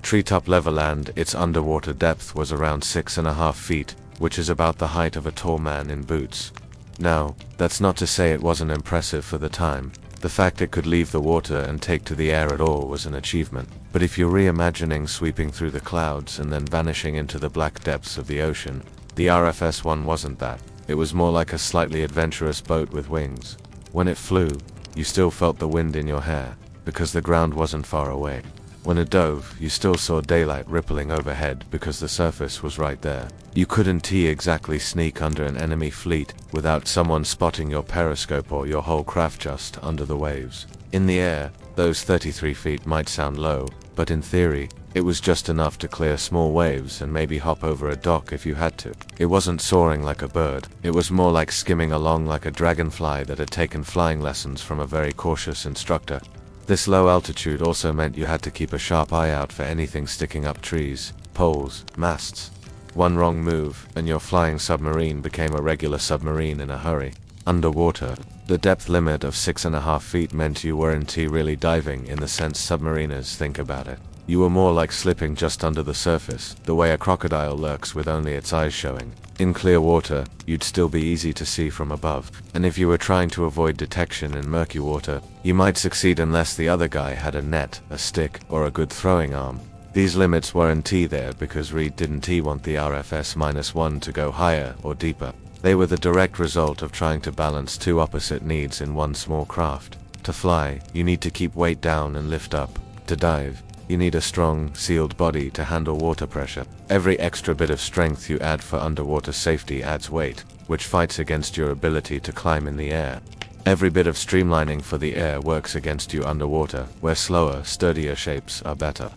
Speaker 1: treetop level, and its underwater depth was around 6.5 feet, which is about the height of a tall man in boots. Now, that's not to say it wasn't impressive for the time. The fact it could leave the water and take to the air at all was an achievement. But if you're reimagining sweeping through the clouds and then vanishing into the black depths of the ocean, the RFS-1 wasn't that. It was more like a slightly adventurous boat with wings. When it flew, you still felt the wind in your hair, because the ground wasn't far away. When it dove, you still saw daylight rippling overhead because the surface was right there. You couldn't exactly sneak under an enemy fleet without someone spotting your periscope or your whole craft just under the waves. In the air, those 33 feet might sound low, but in theory, it was just enough to clear small waves and maybe hop over a dock if you had to. It wasn't soaring like a bird. It was more like skimming along like a dragonfly that had taken flying lessons from a very cautious instructor. This low altitude also meant you had to keep a sharp eye out for anything sticking up trees, poles, masts. One wrong move, and your flying submarine became a regular submarine in a hurry. Underwater, the depth limit of 6.5 feet meant you weren't really diving in the sense submariners think about it. You were more like slipping just under the surface, the way a crocodile lurks with only its eyes showing. In clear water, you'd still be easy to see from above, and if you were trying to avoid detection in murky water, you might succeed unless the other guy had a net, a stick, or a good throwing arm. These limits weren't there because Reed didn't want the RFS-1 to go higher or deeper. They were the direct result of trying to balance two opposite needs in one small craft. To fly, you need to keep weight down and lift up. To dive, you need a strong, sealed body to handle water pressure. Every extra bit of strength you add for underwater safety adds weight, which fights against your ability to climb in the air. Every bit of streamlining for the air works against you underwater, where slower, sturdier shapes are better.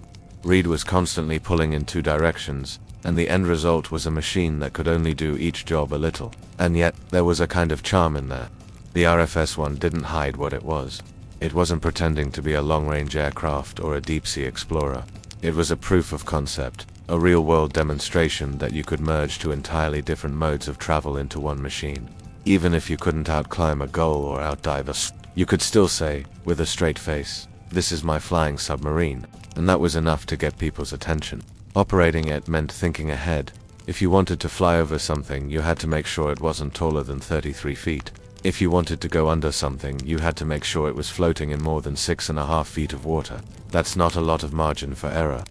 Speaker 1: Reed was constantly pulling in two directions, and the end result was a machine that could only do each job a little. And yet, there was a kind of charm in there. The RFS-1 didn't hide what it was. It wasn't pretending to be a long-range aircraft or a deep-sea explorer. It was a proof of concept, a real-world demonstration that you could merge two entirely different modes of travel into one machine. Even if you couldn't outclimb a gull or outdive you could still say, with a straight face, "This is my flying submarine," and that was enough to get people's attention. Operating it meant thinking ahead. If you wanted to fly over something, you had to make sure it wasn't taller than 33 feet. If you wanted to go under something, you had to make sure it was floating in more than 6.5 feet of water. That's not a lot of margin for error.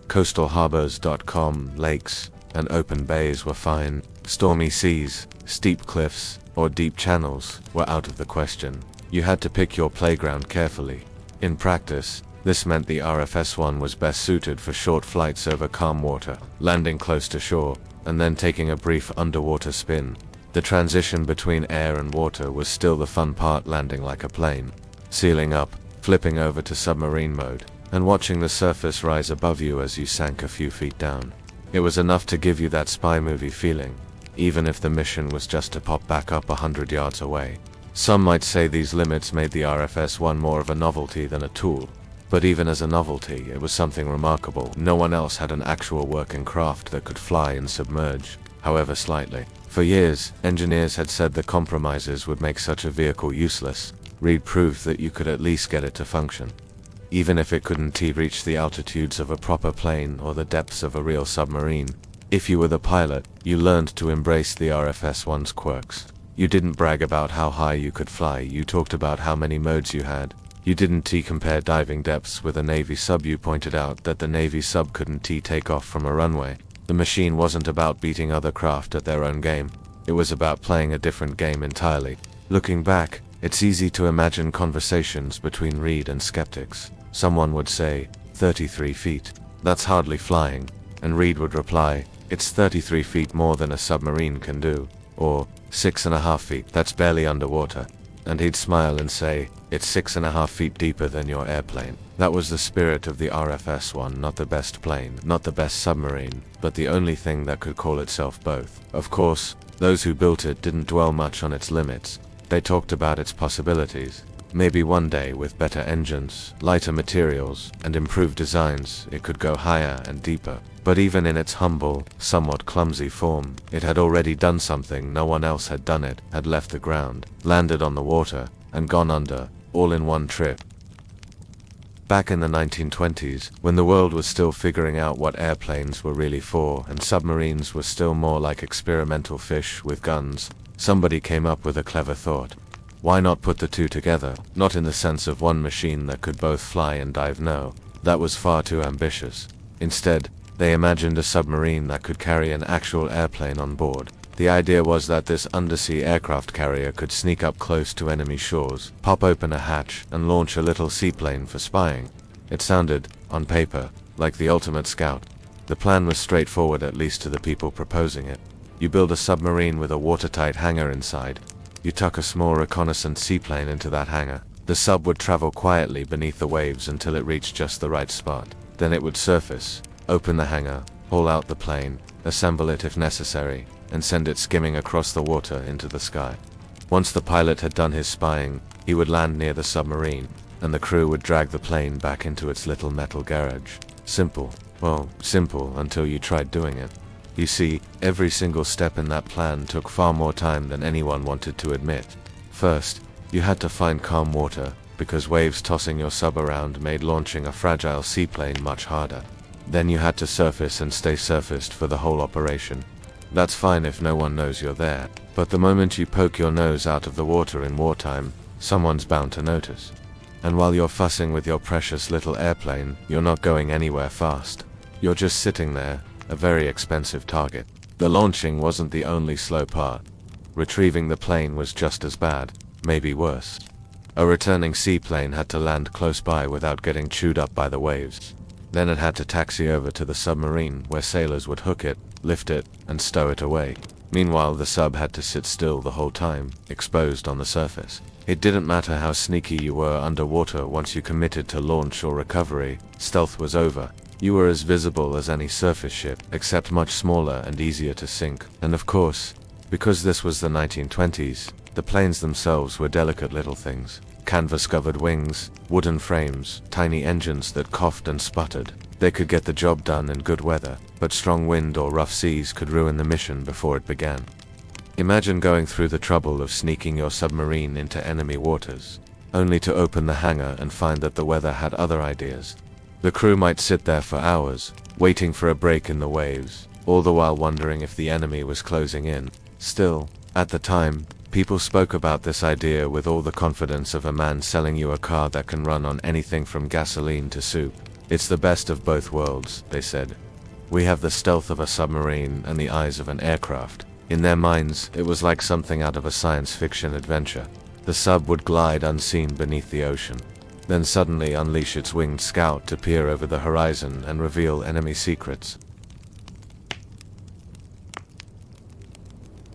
Speaker 1: Coastal harbors.com, lakes, and open bays were fine. Stormy seas, steep cliffs, or deep channels were out of the question. You had to pick your playground carefully. In practice, this meant the RFS-1 was best suited for short flights over calm water, landing close to shore, and then taking a brief underwater spin. The transition between air and water was still the fun part, landing like a plane, sealing up, flipping over to submarine mode, and watching the surface rise above you as you sank a few feet down. It was enough to give you that spy movie feeling, even if the mission was just to pop back up 100 yards away. Some might say these limits made the RFS-1 more of a novelty than a tool. But even as a novelty, it was something remarkable. No one else had an actual working craft that could fly and submerge, however slightly. For years, engineers had said the compromises would make such a vehicle useless. Reed proved that you could at least get it to function. Even if it couldn't reach the altitudes of a proper plane or the depths of a real submarine. If you were the pilot, you learned to embrace the RFS-1's quirks. You didn't brag about how high you could fly, you talked about how many modes you had. You didn't compare diving depths with a Navy sub, you pointed out that the Navy sub couldn't take off from a runway. The machine wasn't about beating other craft at their own game. It was about playing a different game entirely. Looking back, it's easy to imagine conversations between Reed and skeptics. Someone would say, 33 feet. That's hardly flying. And Reed would reply, it's 33 feet more than a submarine can do. Or, 6.5 feet, that's barely underwater. and he'd smile and say, "It's 6.5 feet deeper than your airplane." That was the spirit of the RFS-1, not the best plane, not the best submarine, but the only thing that could call itself both. Of course, those who built it didn't dwell much on its limits. They talked about its possibilities. Maybe one day, with better engines, lighter materials, and improved designs, it could go higher and deeper. But even in its humble, somewhat clumsy form, it had already done something no one else had done. It had left the ground, landed on the water, and gone under, all in one trip. Back in the 1920s, when the world was still figuring out what airplanes were really for, and submarines were still more like experimental fish with guns, somebody came up with a clever thought. Why not put the two together? Not in the sense of one machine that could both fly and dive, no. That was far too ambitious. Instead, they imagined a submarine that could carry an actual airplane on board. The idea was that this undersea aircraft carrier could sneak up close to enemy shores, pop open a hatch, and launch a little seaplane for spying. It sounded, on paper, like the ultimate scout. The plan was straightforward, at least to the people proposing it. You build a submarine with a watertight hangar inside. You tuck a small reconnaissance seaplane into that hangar. The sub would travel quietly beneath the waves until it reached just the right spot. Then it would surface, open the hangar, haul out the plane, assemble it if necessary, and send it skimming across the water into the sky. Once the pilot had done his spying, he would land near the submarine, and the crew would drag the plane back into its little metal garage. Simple. Well, simple until you tried doing it. You see, every single step in that plan took far more time than anyone wanted to admit. First, you had to find calm water, because waves tossing your sub around made launching a fragile seaplane much harder. Then you had to surface and stay surfaced for the whole operation. That's fine if no one knows you're there, but the moment you poke your nose out of the water in wartime, someone's bound to notice. And while you're fussing with your precious little airplane, you're not going anywhere fast. You're just sitting there, a very expensive target. The launching wasn't the only slow part. Retrieving the plane was just as bad, maybe worse. A returning seaplane had to land close by without getting chewed up by the waves. Then it had to taxi over to the submarine, where sailors would hook it, lift it, and stow it away. Meanwhile, the sub had to sit still the whole time, exposed on the surface. It didn't matter how sneaky you were underwater. Once you committed to launch or recovery, stealth was over. You were as visible as any surface ship, except much smaller and easier to sink. And of course, because this was the 1920s, the planes themselves were delicate little things. Canvas-covered wings, wooden frames, tiny engines that coughed and sputtered. They could get the job done in good weather, but strong wind or rough seas could ruin the mission before it began. Imagine going through the trouble of sneaking your submarine into enemy waters, only to open the hangar and find that the weather had other ideas. The crew might sit there for hours, waiting for a break in the waves, all the while wondering if the enemy was closing in. Still, at the time, people spoke about this idea with all the confidence of a man selling you a car that can run on anything from gasoline to soup. It's the best of both worlds, they said. We have the stealth of a submarine and the eyes of an aircraft. In their minds, it was like something out of a science fiction adventure. The sub would glide unseen beneath the ocean, then suddenly unleash its winged scout to peer over the horizon and reveal enemy secrets.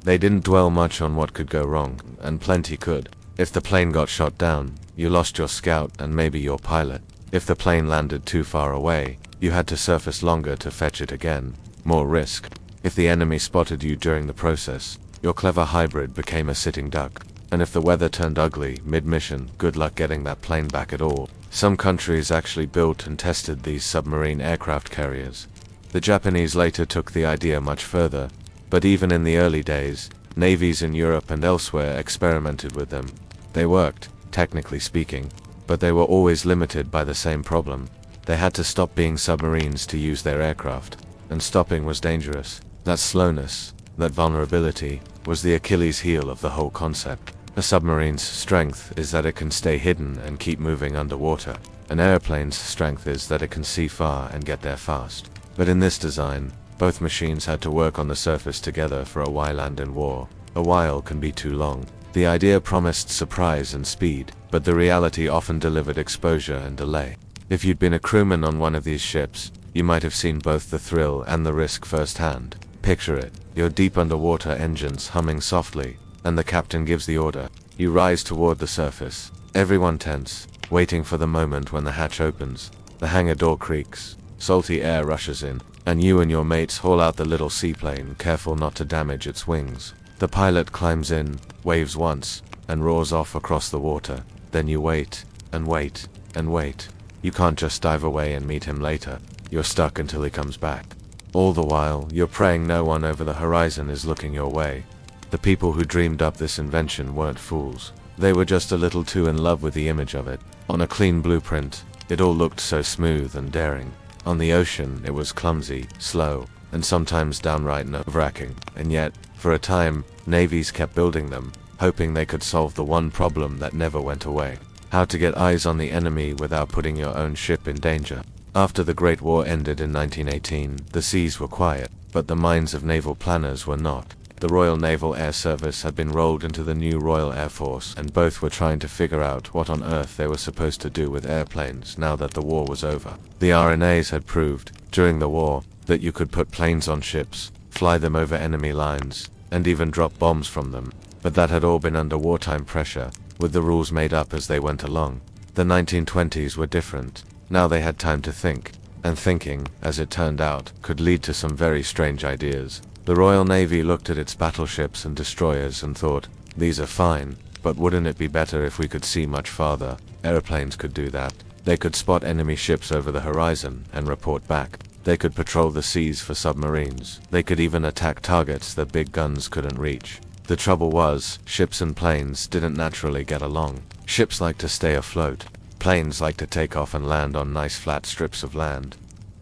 Speaker 1: They didn't dwell much on what could go wrong, and plenty could. If the plane got shot down, you lost your scout and maybe your pilot. If the plane landed too far away, you had to surface longer to fetch it again. More risk. If the enemy spotted you during the process, your clever hybrid became a sitting duck. And if the weather turned ugly mid-mission, good luck getting that plane back at all. Some countries actually built and tested these submarine aircraft carriers. The Japanese later took the idea much further, but even in the early days, navies in Europe and elsewhere experimented with them. They worked, technically speaking, but they were always limited by the same problem. They had to stop being submarines to use their aircraft, and stopping was dangerous. That slowness, that vulnerability, was the Achilles heel of the whole concept. A submarine's strength is that it can stay hidden and keep moving underwater. An airplane's strength is that it can see far and get there fast. But in this design, both machines had to work on the surface together for a while, and in war, a while can be too long. The idea promised surprise and speed, but the reality often delivered exposure and delay. If you'd been a crewman on one of these ships, you might have seen both the thrill and the risk firsthand. Picture it, your deep underwater engines humming softly, and the captain gives the order, You rise toward the surface, everyone tense, waiting for the moment when the hatch opens. The hangar door creaks, salty air rushes in, and you and your mates haul out the little seaplane, careful not to damage its wings. The pilot climbs in, waves once, and roars off across the water. Then you wait, and wait, and wait. You can't just dive away and meet him later. You're stuck until he comes back. All the while, you're praying no one over the horizon is looking your way. The people who dreamed up this invention weren't fools. They were just a little too in love with the image of it. On a clean blueprint, it all looked so smooth and daring. On the ocean, it was clumsy, slow, and sometimes downright nerve-wracking. And yet, for a time, navies kept building them, hoping they could solve the one problem that never went away: how to get eyes on the enemy without putting your own ship in danger. After the Great War ended in 1918, the seas were quiet, but the minds of naval planners were not. The Royal Naval Air Service had been rolled into the new Royal Air Force, and both were trying to figure out what on earth they were supposed to do with airplanes now that the war was over. The RNAs had proved, during the war, that you could put planes on ships, fly them over enemy lines, and even drop bombs from them. But that had all been under wartime pressure, with the rules made up as they went along. The 1920s were different. Now they had time to think, and thinking, as it turned out, could lead to some very strange ideas. The Royal Navy looked at its battleships and destroyers and thought, these are fine, but wouldn't it be better if we could see much farther? Airplanes could do that. They could spot enemy ships over the horizon and report back. They could patrol the seas for submarines. They could even attack targets that big guns couldn't reach. The trouble was, ships and planes didn't naturally get along. Ships like to stay afloat. Planes like to take off and land on nice flat strips of land.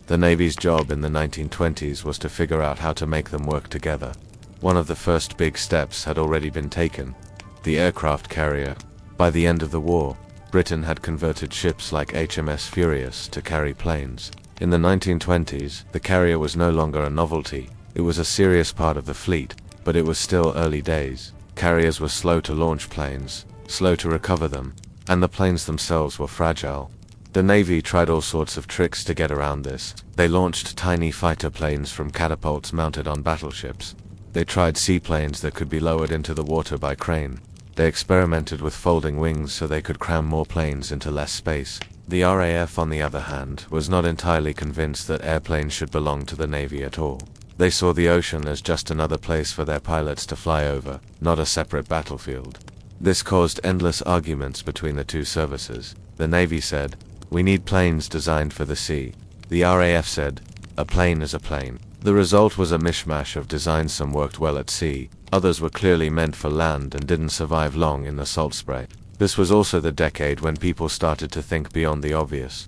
Speaker 1: The Navy's job in the 1920s was to figure out how to make them work together. One of the first big steps had already been taken: the aircraft carrier. By the end of the war, Britain had converted ships like HMS Furious to carry planes. In the 1920s, the carrier was no longer a novelty. It was a serious part of the fleet, but it was still early days. Carriers were slow to launch planes, slow to recover them, and the planes themselves were fragile. The Navy tried all sorts of tricks to get around this. They launched tiny fighter planes from catapults mounted on battleships. They tried seaplanes that could be lowered into the water by crane. They experimented with folding wings so they could cram more planes into less space. The RAF, on the other hand, was not entirely convinced that airplanes should belong to the Navy at all. They saw the ocean as just another place for their pilots to fly over, not a separate battlefield. This caused endless arguments between the two services. The Navy said, "We need planes designed for the sea." The RAF said, "A plane is a plane." The result was a mishmash of designs. Some worked well at sea, others were clearly meant for land and didn't survive long in the salt spray. This was also the decade when people started to think beyond the obvious.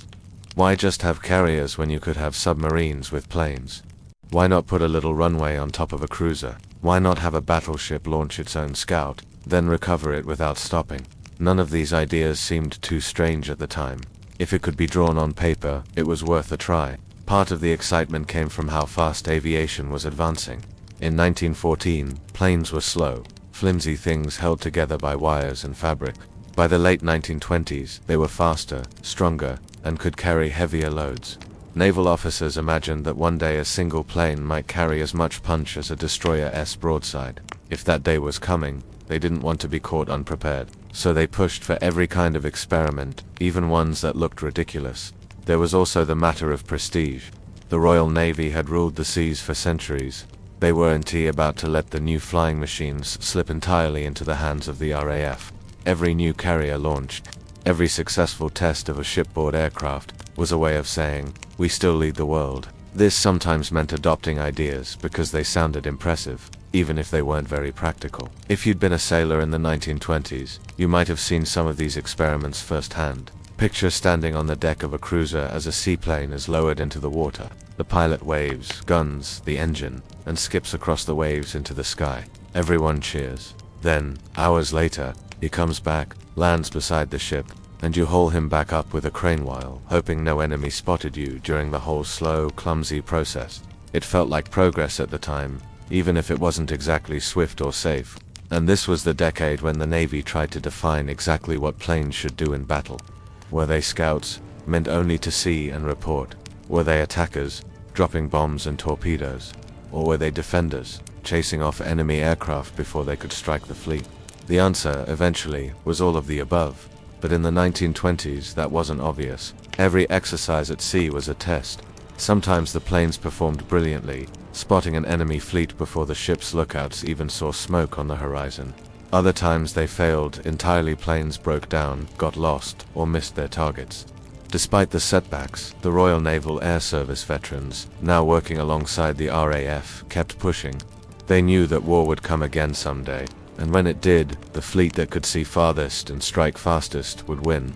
Speaker 1: Why just have carriers when you could have submarines with planes? Why not put a little runway on top of a cruiser? Why not have a battleship launch its own scout, then recover it without stopping? None of these ideas seemed too strange at the time. If it could be drawn on paper, it was worth a try. Part of the excitement came from how fast aviation was advancing. In 1914, planes were slow, flimsy things held together by wires and fabric. By the late 1920s, they were faster, stronger, and could carry heavier loads. Naval officers imagined that one day a single plane might carry as much punch as a destroyer-s broadside. If that day was coming, they didn't want to be caught unprepared. So they pushed for every kind of experiment, even ones that looked ridiculous. There was also the matter of prestige. The Royal Navy had ruled the seas for centuries. They weren't about to let the new flying machines slip entirely into the hands of the RAF. Every new carrier launched, every successful test of a shipboard aircraft, was a way of saying, "We still lead the world." This sometimes meant adopting ideas because they sounded impressive, even if they weren't very practical. If you'd been a sailor in the 1920s, you might have seen some of these experiments firsthand. Picture standing on the deck of a cruiser as a seaplane is lowered into the water. The pilot waves, guns, the engine, and skips across the waves into the sky. Everyone cheers. Then, hours later, he comes back, lands beside the ship, and you haul him back up with a crane while, hoping no enemy spotted you during the whole slow, clumsy process. It felt like progress at the time, even if it wasn't exactly swift or safe. And this was the decade when the Navy tried to define exactly what planes should do in battle. Were they scouts, meant only to see and report? Were they attackers, dropping bombs and torpedoes? Or were they defenders, chasing off enemy aircraft before they could strike the fleet? The answer, eventually, was all of the above. But in the 1920s, that wasn't obvious. Every exercise at sea was a test. Sometimes the planes performed brilliantly, spotting an enemy fleet before the ship's lookouts even saw smoke on the horizon. Other times they failed entirely, planes broke down, got lost, or missed their targets. Despite the setbacks, the Royal Naval Air Service veterans, now working alongside the RAF, kept pushing. They knew that war would come again someday, and when it did, the fleet that could see farthest and strike fastest would win.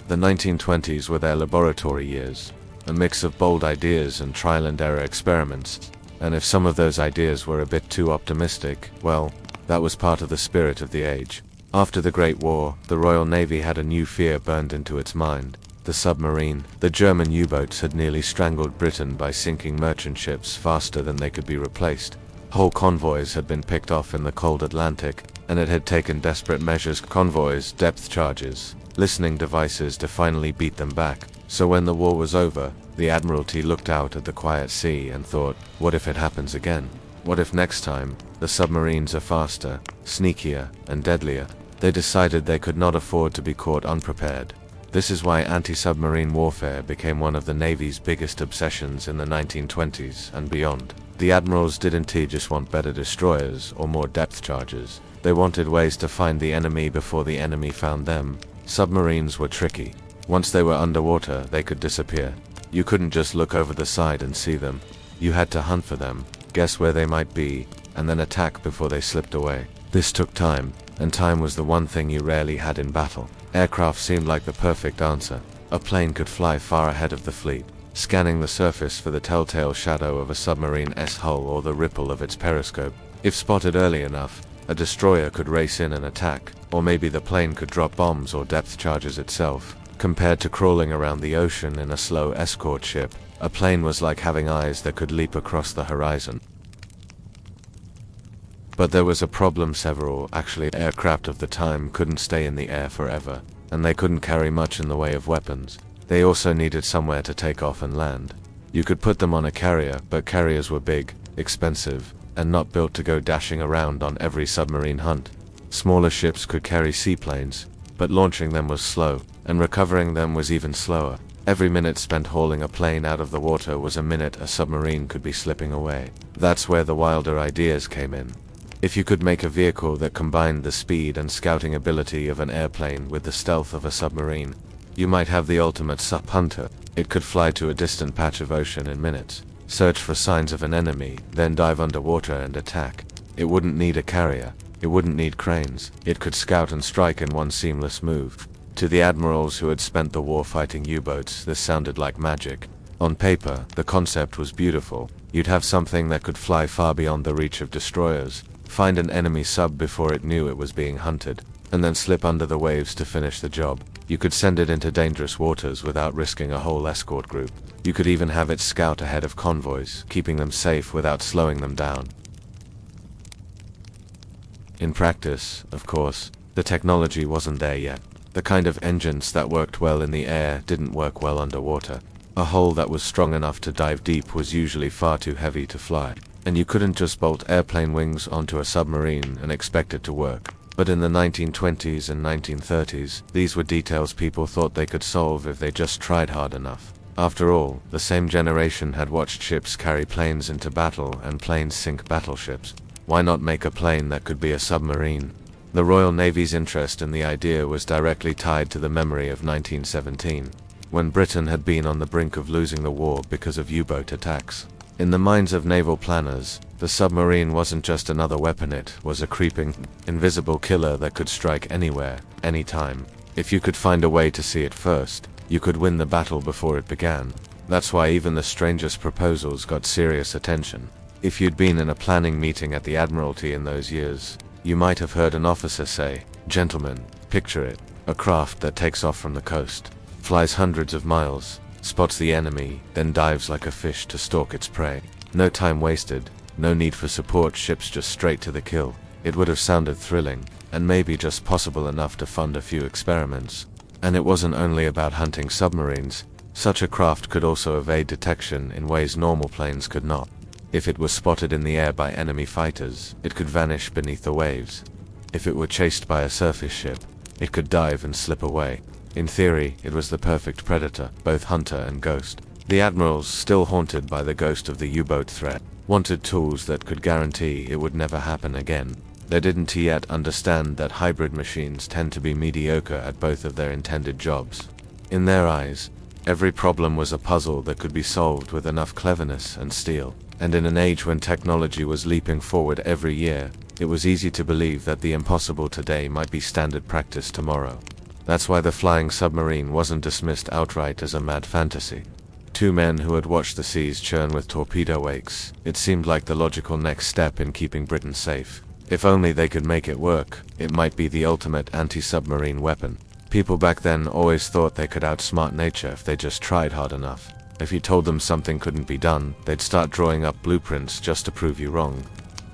Speaker 1: The 1920s were their laboratory years, a mix of bold ideas and trial-and-error experiments, and if some of those ideas were a bit too optimistic, well, that was part of the spirit of the age. After the Great War, the Royal Navy had a new fear burned into its mind: the submarine. The German U-boats had nearly strangled Britain by sinking merchant ships faster than they could be replaced. Whole convoys had been picked off in the cold Atlantic, and it had taken desperate measures: convoys, depth charges, listening devices to finally beat them back. So when the war was over, the Admiralty looked out at the quiet sea and thought, what if it happens again? What if next time, the submarines are faster, sneakier, and deadlier? They decided they could not afford to be caught unprepared. This is why anti-submarine warfare became one of the Navy's biggest obsessions in the 1920s and beyond. The admirals didn't just want better destroyers or more depth charges. They wanted ways to find the enemy before the enemy found them. Submarines were tricky. Once they were underwater, they could disappear. You couldn't just look over the side and see them. You had to hunt for them, guess where they might be, and then attack before they slipped away. This took time, and time was the one thing you rarely had in battle. Aircraft seemed like the perfect answer. A plane could fly far ahead of the fleet, scanning the surface for the telltale shadow of a submarine's hull or the ripple of its periscope. If spotted early enough, a destroyer could race in and attack, or maybe the plane could drop bombs or depth charges itself. Compared to crawling around the ocean in a slow escort ship, a plane was like having eyes that could leap across the horizon. But there was a problem: several, actually aircraft of the time, couldn't stay in the air forever, and they couldn't carry much in the way of weapons. They also needed somewhere to take off and land. You could put them on a carrier, but carriers were big, expensive, and not built to go dashing around on every submarine hunt. Smaller ships could carry seaplanes, but launching them was slow, and recovering them was even slower. Every minute spent hauling a plane out of the water was a minute a submarine could be slipping away. That's where the wilder ideas came in. If you could make a vehicle that combined the speed and scouting ability of an airplane with the stealth of a submarine, you might have the ultimate sub hunter. It could fly to a distant patch of ocean in minutes, search for signs of an enemy, then dive underwater and attack. It wouldn't need a carrier. It wouldn't need cranes. It could scout and strike in one seamless move. To the admirals who had spent the war fighting U-boats, this sounded like magic. On paper, the concept was beautiful. You'd have something that could fly far beyond the reach of destroyers, find an enemy sub before it knew it was being hunted, and then slip under the waves to finish the job. You could send it into dangerous waters without risking a whole escort group. You could even have it scout ahead of convoys, keeping them safe without slowing them down. In practice, of course, the technology wasn't there yet. The kind of engines that worked well in the air didn't work well underwater. A hull that was strong enough to dive deep was usually far too heavy to fly, and you couldn't just bolt airplane wings onto a submarine and expect it to work. But in the 1920s and 1930s, these were details people thought they could solve if they just tried hard enough. After all, the same generation had watched ships carry planes into battle and planes sink battleships. Why not make a plane that could be a submarine? The Royal Navy's interest in the idea was directly tied to the memory of 1917, when Britain had been on the brink of losing the war because of U-boat attacks. In the minds of naval planners, the submarine wasn't just another weapon, it was a creeping, invisible killer that could strike anywhere, anytime. If you could find a way to see it first, you could win the battle before it began. That's why even the strangest proposals got serious attention. If you'd been in a planning meeting at the Admiralty in those years, you might have heard an officer say, "Gentlemen, picture it, a craft that takes off from the coast, flies hundreds of miles, spots the enemy, then dives like a fish to stalk its prey. No time wasted, no need for support ships, just straight to the kill." It would have sounded thrilling, and maybe just possible enough to fund a few experiments. And it wasn't only about hunting submarines. Such a craft could also evade detection in ways normal planes could not. If it was spotted in the air by enemy fighters, it could vanish beneath the waves. If it were chased by a surface ship, it could dive and slip away. In theory, it was the perfect predator, both hunter and ghost. The admirals, still haunted by the ghost of the U-boat threat, wanted tools that could guarantee it would never happen again. They didn't yet understand that hybrid machines tend to be mediocre at both of their intended jobs. In their eyes, every problem was a puzzle that could be solved with enough cleverness and steel. And in an age when technology was leaping forward every year, it was easy to believe that the impossible today might be standard practice tomorrow. That's why the flying submarine wasn't dismissed outright as a mad fantasy. Two men who had watched the seas churn with torpedo wakes, it seemed like the logical next step in keeping Britain safe. If only they could make it work, it might be the ultimate anti-submarine weapon. People back then always thought they could outsmart nature if they just tried hard enough. If you told them something couldn't be done, they'd start drawing up blueprints just to prove you wrong.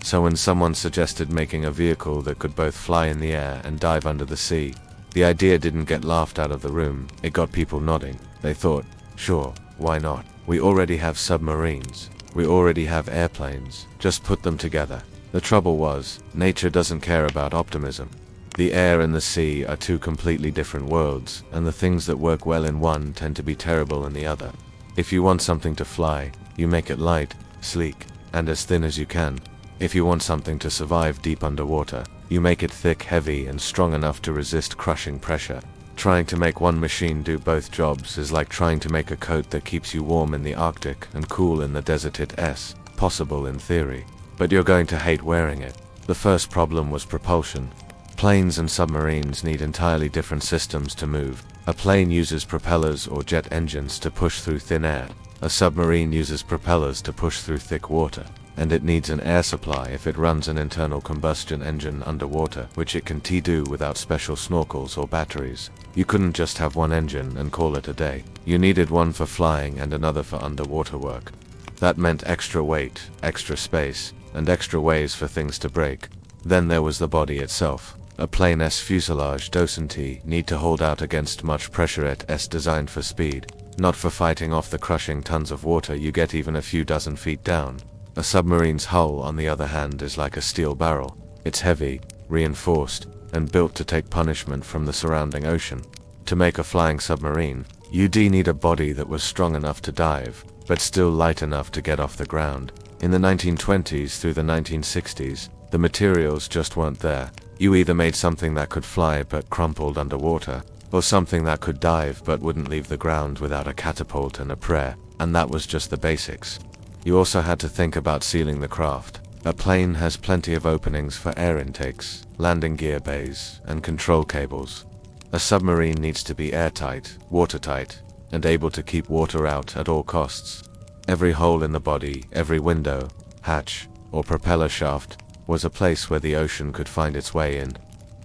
Speaker 1: So when someone suggested making a vehicle that could both fly in the air and dive under the sea, the idea didn't get laughed out of the room, it got people nodding. They thought, sure, why not? We already have submarines. We already have airplanes. Just put them together. The trouble was, nature doesn't care about optimism. The air and the sea are two completely different worlds, and the things that work well in one tend to be terrible in the other. If you want something to fly, you make it light, sleek, and as thin as you can. If you want something to survive deep underwater, you make it thick, heavy, and strong enough to resist crushing pressure. Trying to make one machine do both jobs is like trying to make a coat that keeps you warm in the Arctic and cool in the desert. It's possible in theory, but you're going to hate wearing it. The first problem was propulsion. Planes and submarines need entirely different systems to move. A plane uses propellers or jet engines to push through thin air. A submarine uses propellers to push through thick water. And it needs an air supply if it runs an internal combustion engine underwater, which it can do without special snorkels or batteries. You couldn't just have one engine and call it a day. You needed one for flying and another for underwater work. That meant extra weight, extra space, and extra ways for things to break. Then there was the body itself. A plane's fuselage doesn't need to hold out against much pressure. It's designed for speed, not for fighting off the crushing tons of water you get even a few dozen feet down. A submarine's hull, on the other hand, is like a steel barrel. It's heavy, reinforced, and built to take punishment from the surrounding ocean. To make a flying submarine, you'd need a body that was strong enough to dive, but still light enough to get off the ground. In the 1920s through the 1960s, the materials just weren't there. You either made something that could fly but crumpled underwater, or something that could dive but wouldn't leave the ground without a catapult and a prayer, and that was just the basics. You also had to think about sealing the craft. A plane has plenty of openings for air intakes, landing gear bays, and control cables. A submarine needs to be airtight, watertight, and able to keep water out at all costs. Every hole in the body, every window, hatch, or propeller shaft was a place where the ocean could find its way in.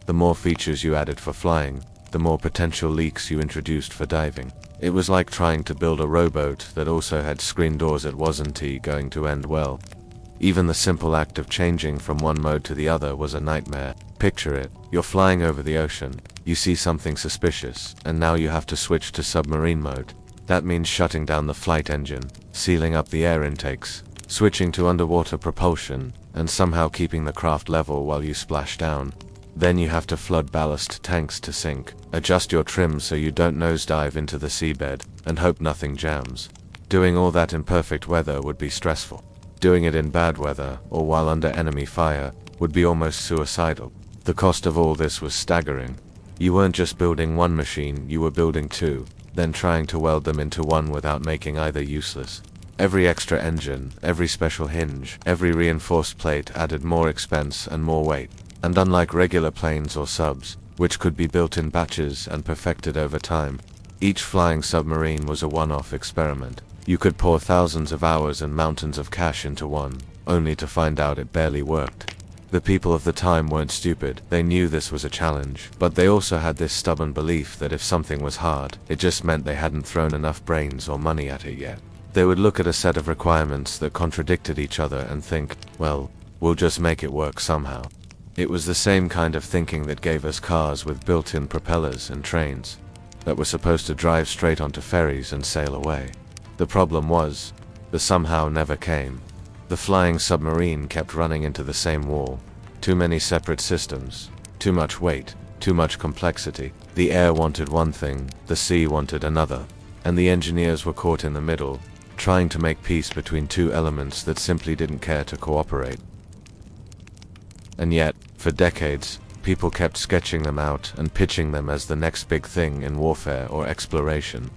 Speaker 1: The more features you added for flying, the more potential leaks you introduced for diving. It was like trying to build a rowboat that also had screen doors. It wasn't going to end well. Even the simple act of changing from one mode to the other was a nightmare. Picture it, you're flying over the ocean, you see something suspicious, and now you have to switch to submarine mode. That means shutting down the flight engine, sealing up the air intakes, switching to underwater propulsion, and somehow keeping the craft level while you splash down. Then you have to flood ballast tanks to sink, adjust your trim so you don't nosedive into the seabed, and hope nothing jams. Doing all that in perfect weather would be stressful. Doing it in bad weather, or while under enemy fire, would be almost suicidal. The cost of all this was staggering. You weren't just building one machine, you were building two, then trying to weld them into one without making either useless. Every extra engine, every special hinge, every reinforced plate added more expense and more weight. And unlike regular planes or subs, which could be built in batches and perfected over time, each flying submarine was a one-off experiment. You could pour thousands of hours and mountains of cash into one, only to find out it barely worked. The people of the time weren't stupid. They knew this was a challenge, but they also had this stubborn belief that if something was hard, it just meant they hadn't thrown enough brains or money at it yet. They would look at a set of requirements that contradicted each other and think, well, we'll just make it work somehow. It was the same kind of thinking that gave us cars with built-in propellers and trains that were supposed to drive straight onto ferries and sail away. The problem was, the somehow never came. The flying submarine kept running into the same wall. Too many separate systems, Too much weight, too much complexity. The air wanted one thing, the sea wanted another, and the engineers were caught in the middle, trying to make peace between two elements that simply didn't care to cooperate. And yet, for decades, people kept sketching them out and pitching them as the next big thing in warfare or exploration.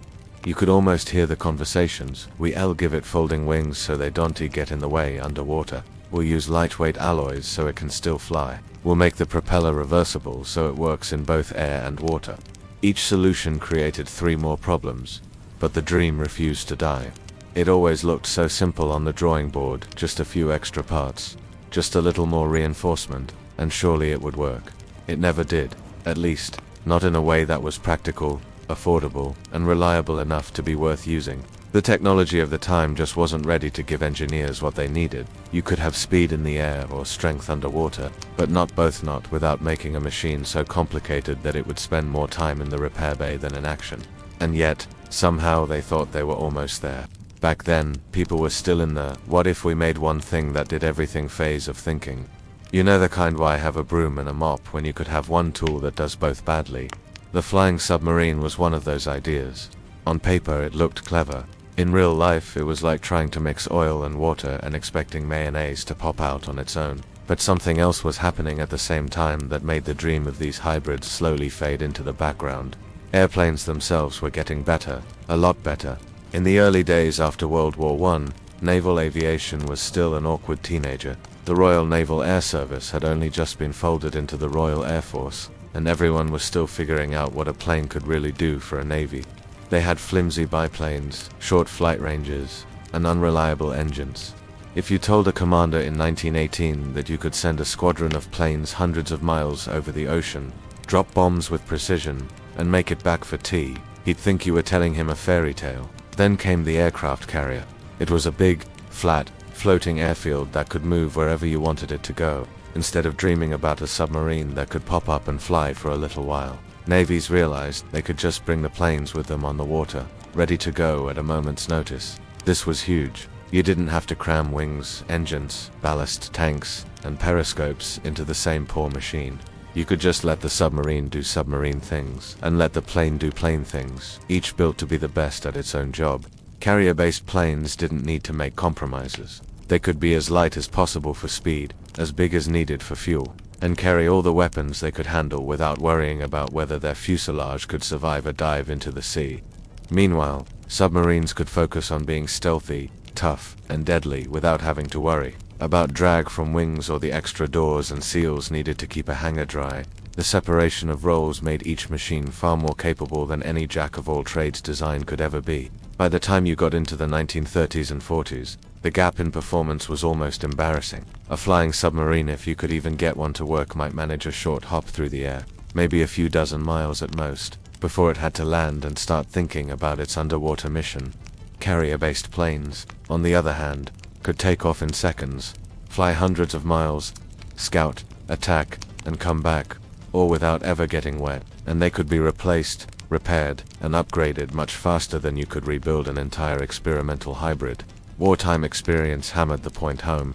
Speaker 1: You could almost hear the conversations. We'll give it folding wings so they don't get in the way underwater. We'll use lightweight alloys so it can still fly. We'll make the propeller reversible so it works in both air and water. Each solution created 3 more problems, but the dream refused to die. It always looked so simple on the drawing board, just a few extra parts, just a little more reinforcement, and surely it would work. It never did, at least, not in a way that was practical, affordable, and reliable enough to be worth using. The technology of the time just wasn't ready to give engineers what they needed. You could have speed in the air or strength underwater, but not both, not without making a machine so complicated that it would spend more time in the repair bay than in action. And yet, somehow they thought they were almost there. Back then, people were still in the "what if we made one thing that did everything" phase of thinking. You know the kind, why have a broom and a mop when you could have one tool that does both badly? The flying submarine was one of those ideas. On paper it looked clever. In real life it was like trying to mix oil and water and expecting mayonnaise to pop out on its own. But something else was happening at the same time that made the dream of these hybrids slowly fade into the background. Airplanes themselves were getting better, a lot better. In the early days after World War I, naval aviation was still an awkward teenager. The Royal Naval Air Service had only just been folded into the Royal Air Force, and everyone was still figuring out what a plane could really do for a navy. They had flimsy biplanes, short flight ranges, and unreliable engines. If you told a commander in 1918 that you could send a squadron of planes hundreds of miles over the ocean, drop bombs with precision, and make it back for tea, he'd think you were telling him a fairy tale. Then came the aircraft carrier. It was a big, flat, floating airfield that could move wherever you wanted it to go, instead of dreaming about a submarine that could pop up and fly for a little while. Navies realized they could just bring the planes with them on the water, ready to go at a moment's notice. This was huge. You didn't have to cram wings, engines, ballast tanks, and periscopes into the same poor machine. You could just let the submarine do submarine things, and let the plane do plane things, each built to be the best at its own job. Carrier-based planes didn't need to make compromises. They could be as light as possible for speed, as big as needed for fuel, and carry all the weapons they could handle without worrying about whether their fuselage could survive a dive into the sea. Meanwhile, submarines could focus on being stealthy, tough, and deadly without having to worry about drag from wings or the extra doors and seals needed to keep a hangar dry. The separation of roles made each machine far more capable than any jack-of-all-trades design could ever be. By the time you got into the 1930s and 40s, the gap in performance was almost embarrassing. A flying submarine, if you could even get one to work, might manage a short hop through the air, maybe a few dozen miles at most, before it had to land and start thinking about its underwater mission. Carrier-based planes, on the other hand, could take off in seconds, fly hundreds of miles, scout, attack, and come back, all without ever getting wet, and they could be replaced, repaired, and upgraded much faster than you could rebuild an entire experimental hybrid. Wartime experience hammered the point home.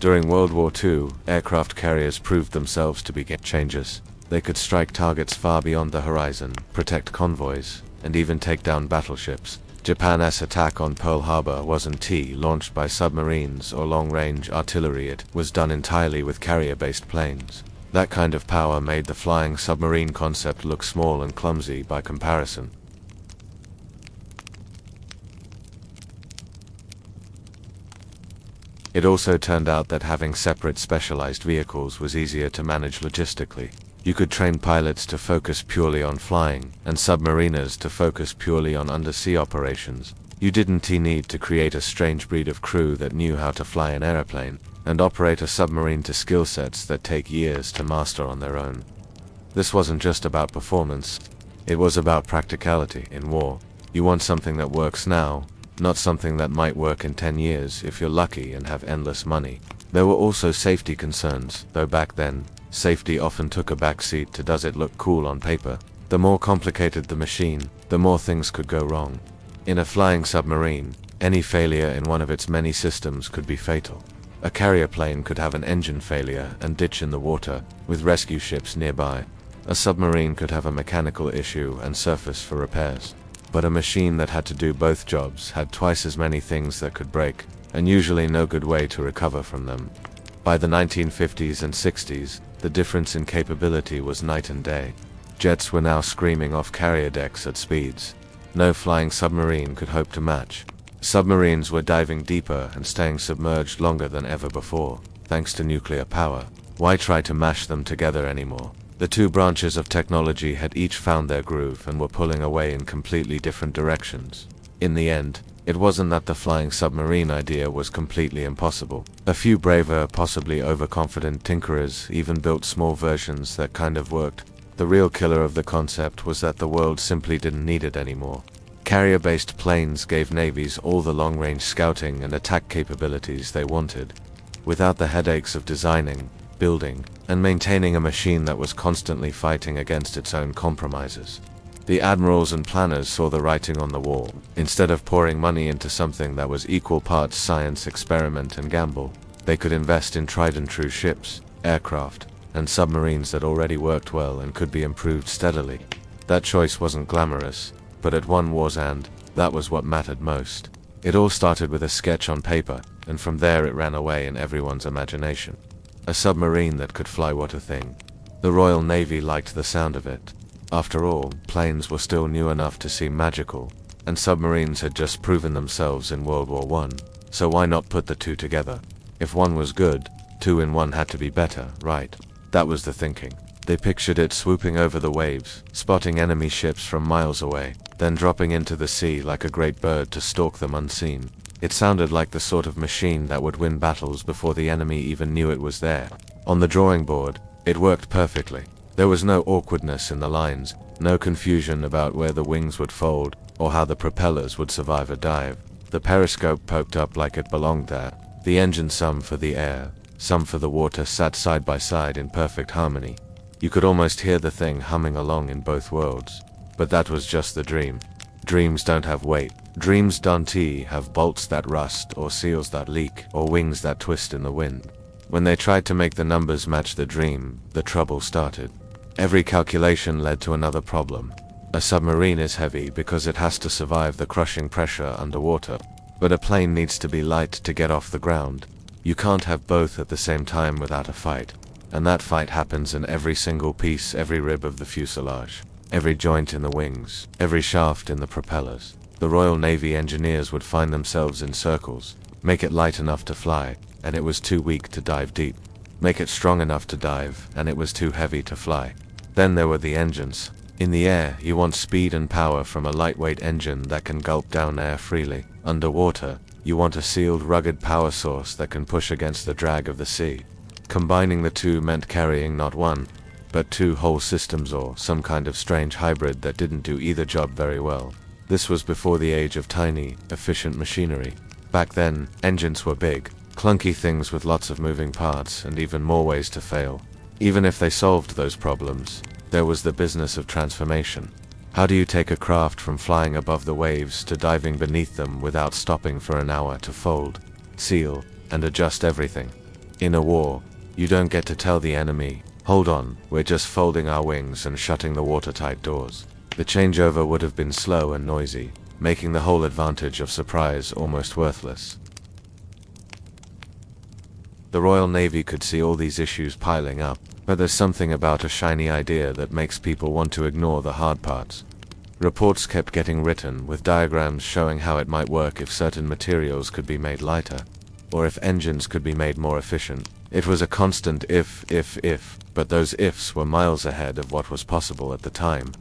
Speaker 1: During World War II, aircraft carriers proved themselves to be game changers. They could strike targets far beyond the horizon, protect convoys, and even take down battleships. Japan's attack on Pearl Harbor wasn't launched by submarines or long-range artillery. It was done entirely with carrier-based planes. That kind of power made the flying submarine concept look small and clumsy by comparison. It also turned out that having separate specialized vehicles was easier to manage logistically. You could train pilots to focus purely on flying, and submariners to focus purely on undersea operations. You didn't need to create a strange breed of crew that knew how to fly an airplane, and operate a submarine to skill sets that take years to master on their own. This wasn't just about performance, it was about practicality. In war, you want something that works now, not something that might work in 10 years if you're lucky and have endless money. There were also safety concerns, though back then, safety often took a backseat to does it look cool on paper. The more complicated the machine, the more things could go wrong. In a flying submarine, any failure in one of its many systems could be fatal. A carrier plane could have an engine failure and ditch in the water, with rescue ships nearby. A submarine could have a mechanical issue and surface for repairs. But a machine that had to do both jobs had twice as many things that could break, and usually no good way to recover from them. By the 1950s and 60s, the difference in capability was night and day. Jets were now screaming off carrier decks at speeds no flying submarine could hope to match. Submarines were diving deeper and staying submerged longer than ever before, thanks to nuclear power. Why try to mash them together anymore? The two branches of technology had each found their groove and were pulling away in completely different directions. In the end, it wasn't that the flying submarine idea was completely impossible. A few braver, possibly overconfident tinkerers even built small versions that kind of worked. The real killer of the concept was that the world simply didn't need it anymore. Carrier-based planes gave navies all the long-range scouting and attack capabilities they wanted, without the headaches of designing, building, and maintaining a machine that was constantly fighting against its own compromises. The admirals and planners saw the writing on the wall. Instead of pouring money into something that was equal parts science experiment and gamble, they could invest in tried-and-true ships, aircraft, and submarines that already worked well and could be improved steadily. That choice wasn't glamorous, but at one war's end, that was what mattered most. It all started with a sketch on paper, and from there it ran away in everyone's imagination. A submarine that could fly, what a thing. The Royal Navy liked the sound of it. After all, planes were still new enough to seem magical, and submarines had just proven themselves in World War I, so why not put the two together? If one was good, two in one had to be better, right? That was the thinking. They pictured it swooping over the waves, spotting enemy ships from miles away, then dropping into the sea like a great bird to stalk them unseen. It sounded like the sort of machine that would win battles before the enemy even knew it was there. On the drawing board, it worked perfectly. There was no awkwardness in the lines, no confusion about where the wings would fold, or how the propellers would survive a dive. The periscope poked up like it belonged there. The engine, some for the air, some for the water, sat side by side in perfect harmony. You could almost hear the thing humming along in both worlds. But that was just the dream. Dreams don't have weight. Dreams don't have bolts that rust, or seals that leak, or wings that twist in the wind. When they tried to make the numbers match the dream, the trouble started. Every calculation led to another problem. A submarine is heavy because it has to survive the crushing pressure underwater. But a plane needs to be light to get off the ground. You can't have both at the same time without a fight. And that fight happens in every single piece, every rib of the fuselage, every joint in the wings, every shaft in the propellers. The Royal Navy engineers would find themselves in circles. Make it light enough to fly, and it was too weak to dive deep. Make it strong enough to dive, and it was too heavy to fly. Then there were the engines. In the air, you want speed and power from a lightweight engine that can gulp down air freely. Underwater, you want a sealed, rugged power source that can push against the drag of the sea. Combining the two meant carrying not one, but two whole systems, or some kind of strange hybrid that didn't do either job very well. This was before the age of tiny, efficient machinery. Back then, engines were big, clunky things with lots of moving parts and even more ways to fail. Even if they solved those problems, there was the business of transformation. How do you take a craft from flying above the waves to diving beneath them without stopping for an hour to fold, seal, and adjust everything? In a war, you don't get to tell the enemy, "Hold on, we're just folding our wings and shutting the watertight doors." The changeover would have been slow and noisy, making the whole advantage of surprise almost worthless. The Royal Navy could see all these issues piling up, but there's something about a shiny idea that makes people want to ignore the hard parts. Reports kept getting written with diagrams showing how it might work if certain materials could be made lighter, or if engines could be made more efficient. It was a constant if, but those ifs were miles ahead of what was possible at the time.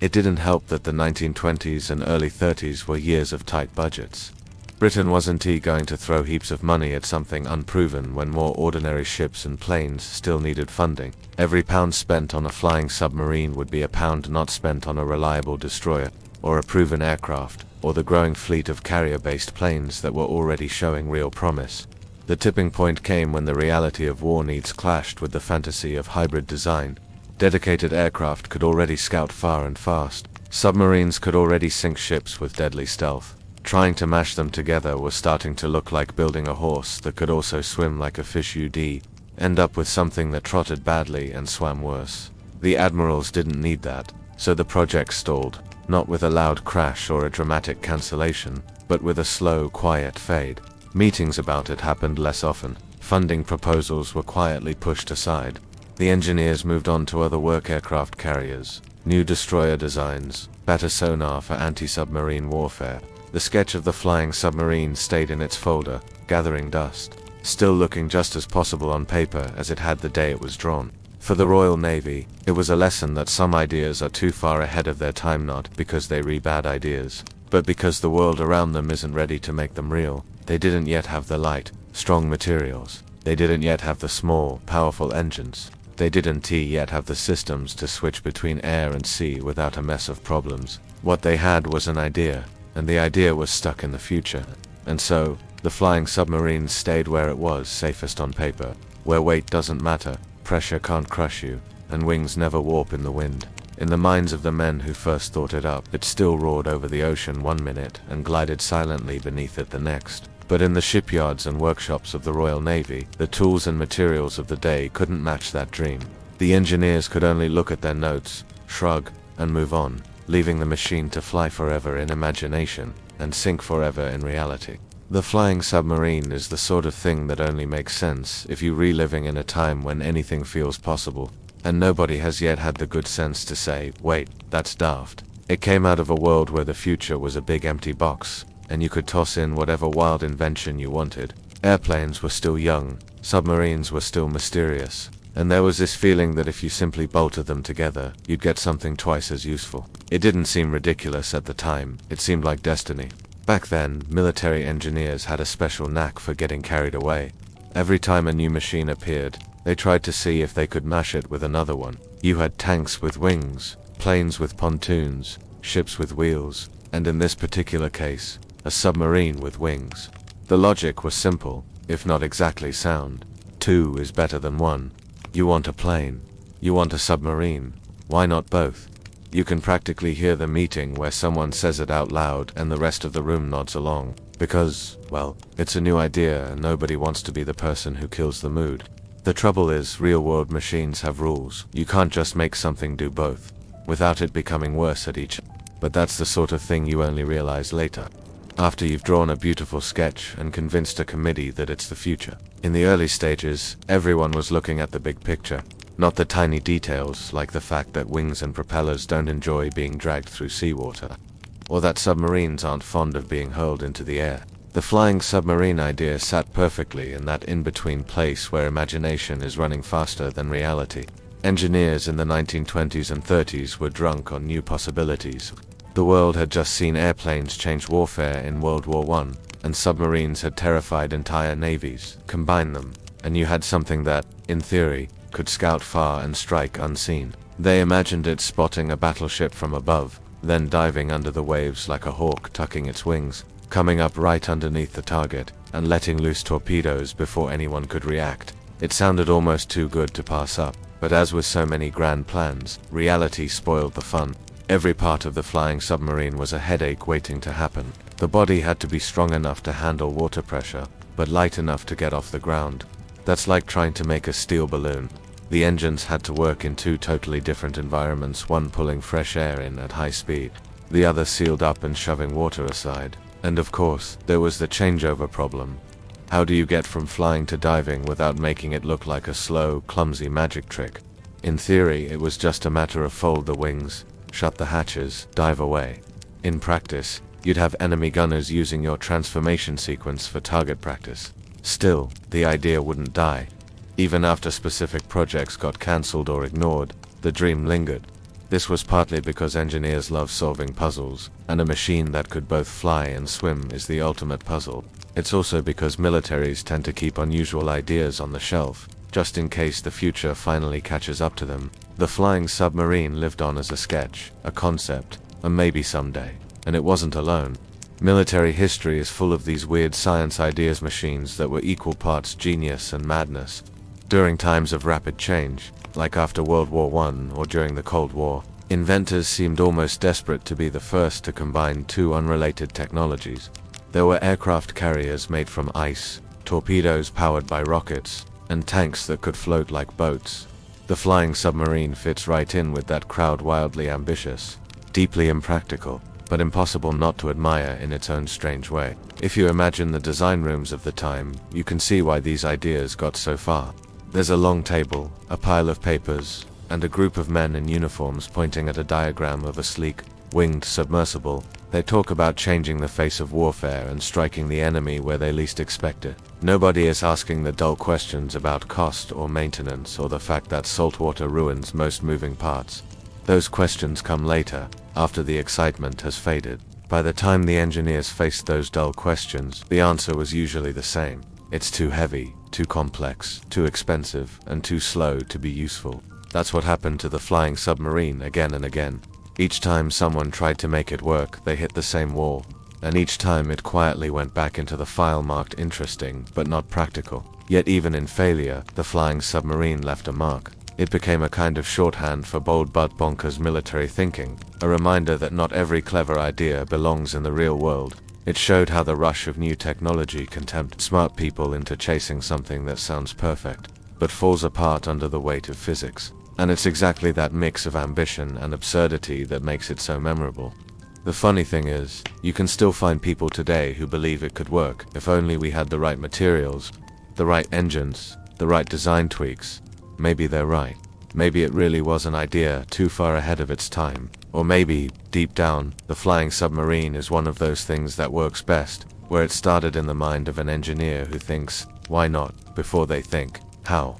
Speaker 1: It didn't help that the 1920s and early 30s were years of tight budgets. Britain wasn't going to throw heaps of money at something unproven when more ordinary ships and planes still needed funding. Every pound spent on a flying submarine would be a pound not spent on a reliable destroyer, or a proven aircraft, or the growing fleet of carrier-based planes that were already showing real promise. The tipping point came when the reality of war needs clashed with the fantasy of hybrid design. Dedicated aircraft could already scout far and fast. Submarines could already sink ships with deadly stealth. Trying to mash them together was starting to look like building a horse that could also swim like a fish. You'd end up with something that trotted badly and swam worse. The admirals didn't need that, so the project stalled, not with a loud crash or a dramatic cancellation, but with a slow, quiet fade. Meetings about it happened less often. Funding proposals were quietly pushed aside. The engineers moved on to other work: aircraft carriers, new destroyer designs, better sonar for anti-submarine warfare. The sketch of the flying submarine stayed in its folder, gathering dust, still looking just as possible on paper as it had the day it was drawn. For the Royal Navy, it was a lesson that some ideas are too far ahead of their time, not because they re bad ideas, but because the world around them isn't ready to make them real. They didn't yet have the light, strong materials. They didn't yet have the small, powerful engines. They didn't yet have the systems to switch between air and sea without a mess of problems. What they had was an idea, and the idea was stuck in the future. And so, the flying submarine stayed where it was safest on paper, where weight doesn't matter, pressure can't crush you, and wings never warp in the wind. In the minds of the men who first thought it up, it still roared over the ocean one minute and glided silently beneath it the next. But in the shipyards and workshops of the Royal Navy, the tools and materials of the day couldn't match that dream. The engineers could only look at their notes, shrug, and move on, leaving the machine to fly forever in imagination, and sink forever in reality. The flying submarine is the sort of thing that only makes sense if you're reliving in a time when anything feels possible, and nobody has yet had the good sense to say, wait, that's daft. It came out of a world where the future was a big empty box, and you could toss in whatever wild invention you wanted. Airplanes were still young, submarines were still mysterious, and there was this feeling that if you simply bolted them together, you'd get something twice as useful. It didn't seem ridiculous at the time, it seemed like destiny. Back then, military engineers had a special knack for getting carried away. Every time a new machine appeared, they tried to see if they could mash it with another one. You had tanks with wings, planes with pontoons, ships with wheels, and in this particular case, a submarine with wings. The logic was simple, if not exactly sound. 2 is better than 1. You want a plane. You want a submarine. Why not both? You can practically hear the meeting where someone says it out loud and the rest of the room nods along. Because, well, it's a new idea and nobody wants to be the person who kills the mood. The trouble is, real-world machines have rules. You can't just make something do both, without it becoming worse at each. But that's the sort of thing you only realize later, after you've drawn a beautiful sketch and convinced a committee that it's the future. In the early stages, everyone was looking at the big picture, not the tiny details like the fact that wings and propellers don't enjoy being dragged through seawater, or that submarines aren't fond of being hurled into the air. The flying submarine idea sat perfectly in that in-between place where imagination is running faster than reality. Engineers in the 1920s and 30s were drunk on new possibilities. The world had just seen airplanes change warfare in World War I, and submarines had terrified entire navies. Combine them, and you had something that, in theory, could scout far and strike unseen. They imagined it spotting a battleship from above, then diving under the waves like a hawk tucking its wings, coming up right underneath the target, and letting loose torpedoes before anyone could react. It sounded almost too good to pass up, but as with so many grand plans, reality spoiled the fun. Every part of the flying submarine was a headache waiting to happen. The body had to be strong enough to handle water pressure, but light enough to get off the ground. That's like trying to make a steel balloon. The engines had to work in 2 totally different environments, one pulling fresh air in at high speed, the other sealed up and shoving water aside. And of course, there was the changeover problem. How do you get from flying to diving without making it look like a slow, clumsy magic trick? In theory, it was just a matter of fold the wings, shut the hatches, dive away. In practice, you'd have enemy gunners using your transformation sequence for target practice. Still, the idea wouldn't die. Even after specific projects got cancelled or ignored, the dream lingered. This was partly because engineers love solving puzzles, and a machine that could both fly and swim is the ultimate puzzle. It's also because militaries tend to keep unusual ideas on the shelf, just in case the future finally catches up to them. The flying submarine lived on as a sketch, a concept, and maybe someday. And it wasn't alone. Military history is full of these weird science ideas machines that were equal parts genius and madness. During times of rapid change, like after World War I or during the Cold War, Inventors seemed almost desperate to be the first to combine two unrelated technologies. There were aircraft carriers made from ice, torpedoes powered by rockets, and tanks that could float like boats. The flying submarine fits right in with that crowd, wildly ambitious, deeply impractical, but impossible not to admire in its own strange way. If you imagine the design rooms of the time, you can see why these ideas got so far. There's a long table, a pile of papers, and a group of men in uniforms pointing at a diagram of a sleek, winged submersible. They talk about changing the face of warfare and striking the enemy where they least expect it. Nobody is asking the dull questions about cost or maintenance or the fact that saltwater ruins most moving parts. Those questions come later, after the excitement has faded. By the time the engineers faced those dull questions, the answer was usually the same. It's too heavy, too complex, too expensive, and too slow to be useful. That's what happened to the flying submarine again and again. Each time someone tried to make it work, they hit the same wall, and each time it quietly went back into the file marked interesting but not practical. Yet even in failure, the flying submarine left a mark. It became a kind of shorthand for bold but bonkers military thinking, a reminder that not every clever idea belongs in the real world. It showed how the rush of new technology can tempt smart people into chasing something that sounds perfect, but falls apart under the weight of physics. And it's exactly that mix of ambition and absurdity that makes it so memorable. The funny thing is, you can still find people today who believe it could work if only we had the right materials, the right engines, the right design tweaks. Maybe they're right. Maybe it really was an idea too far ahead of its time. Or maybe, deep down, the flying submarine is one of those things that works best, where it started in the mind of an engineer who thinks, why not, before they think, how.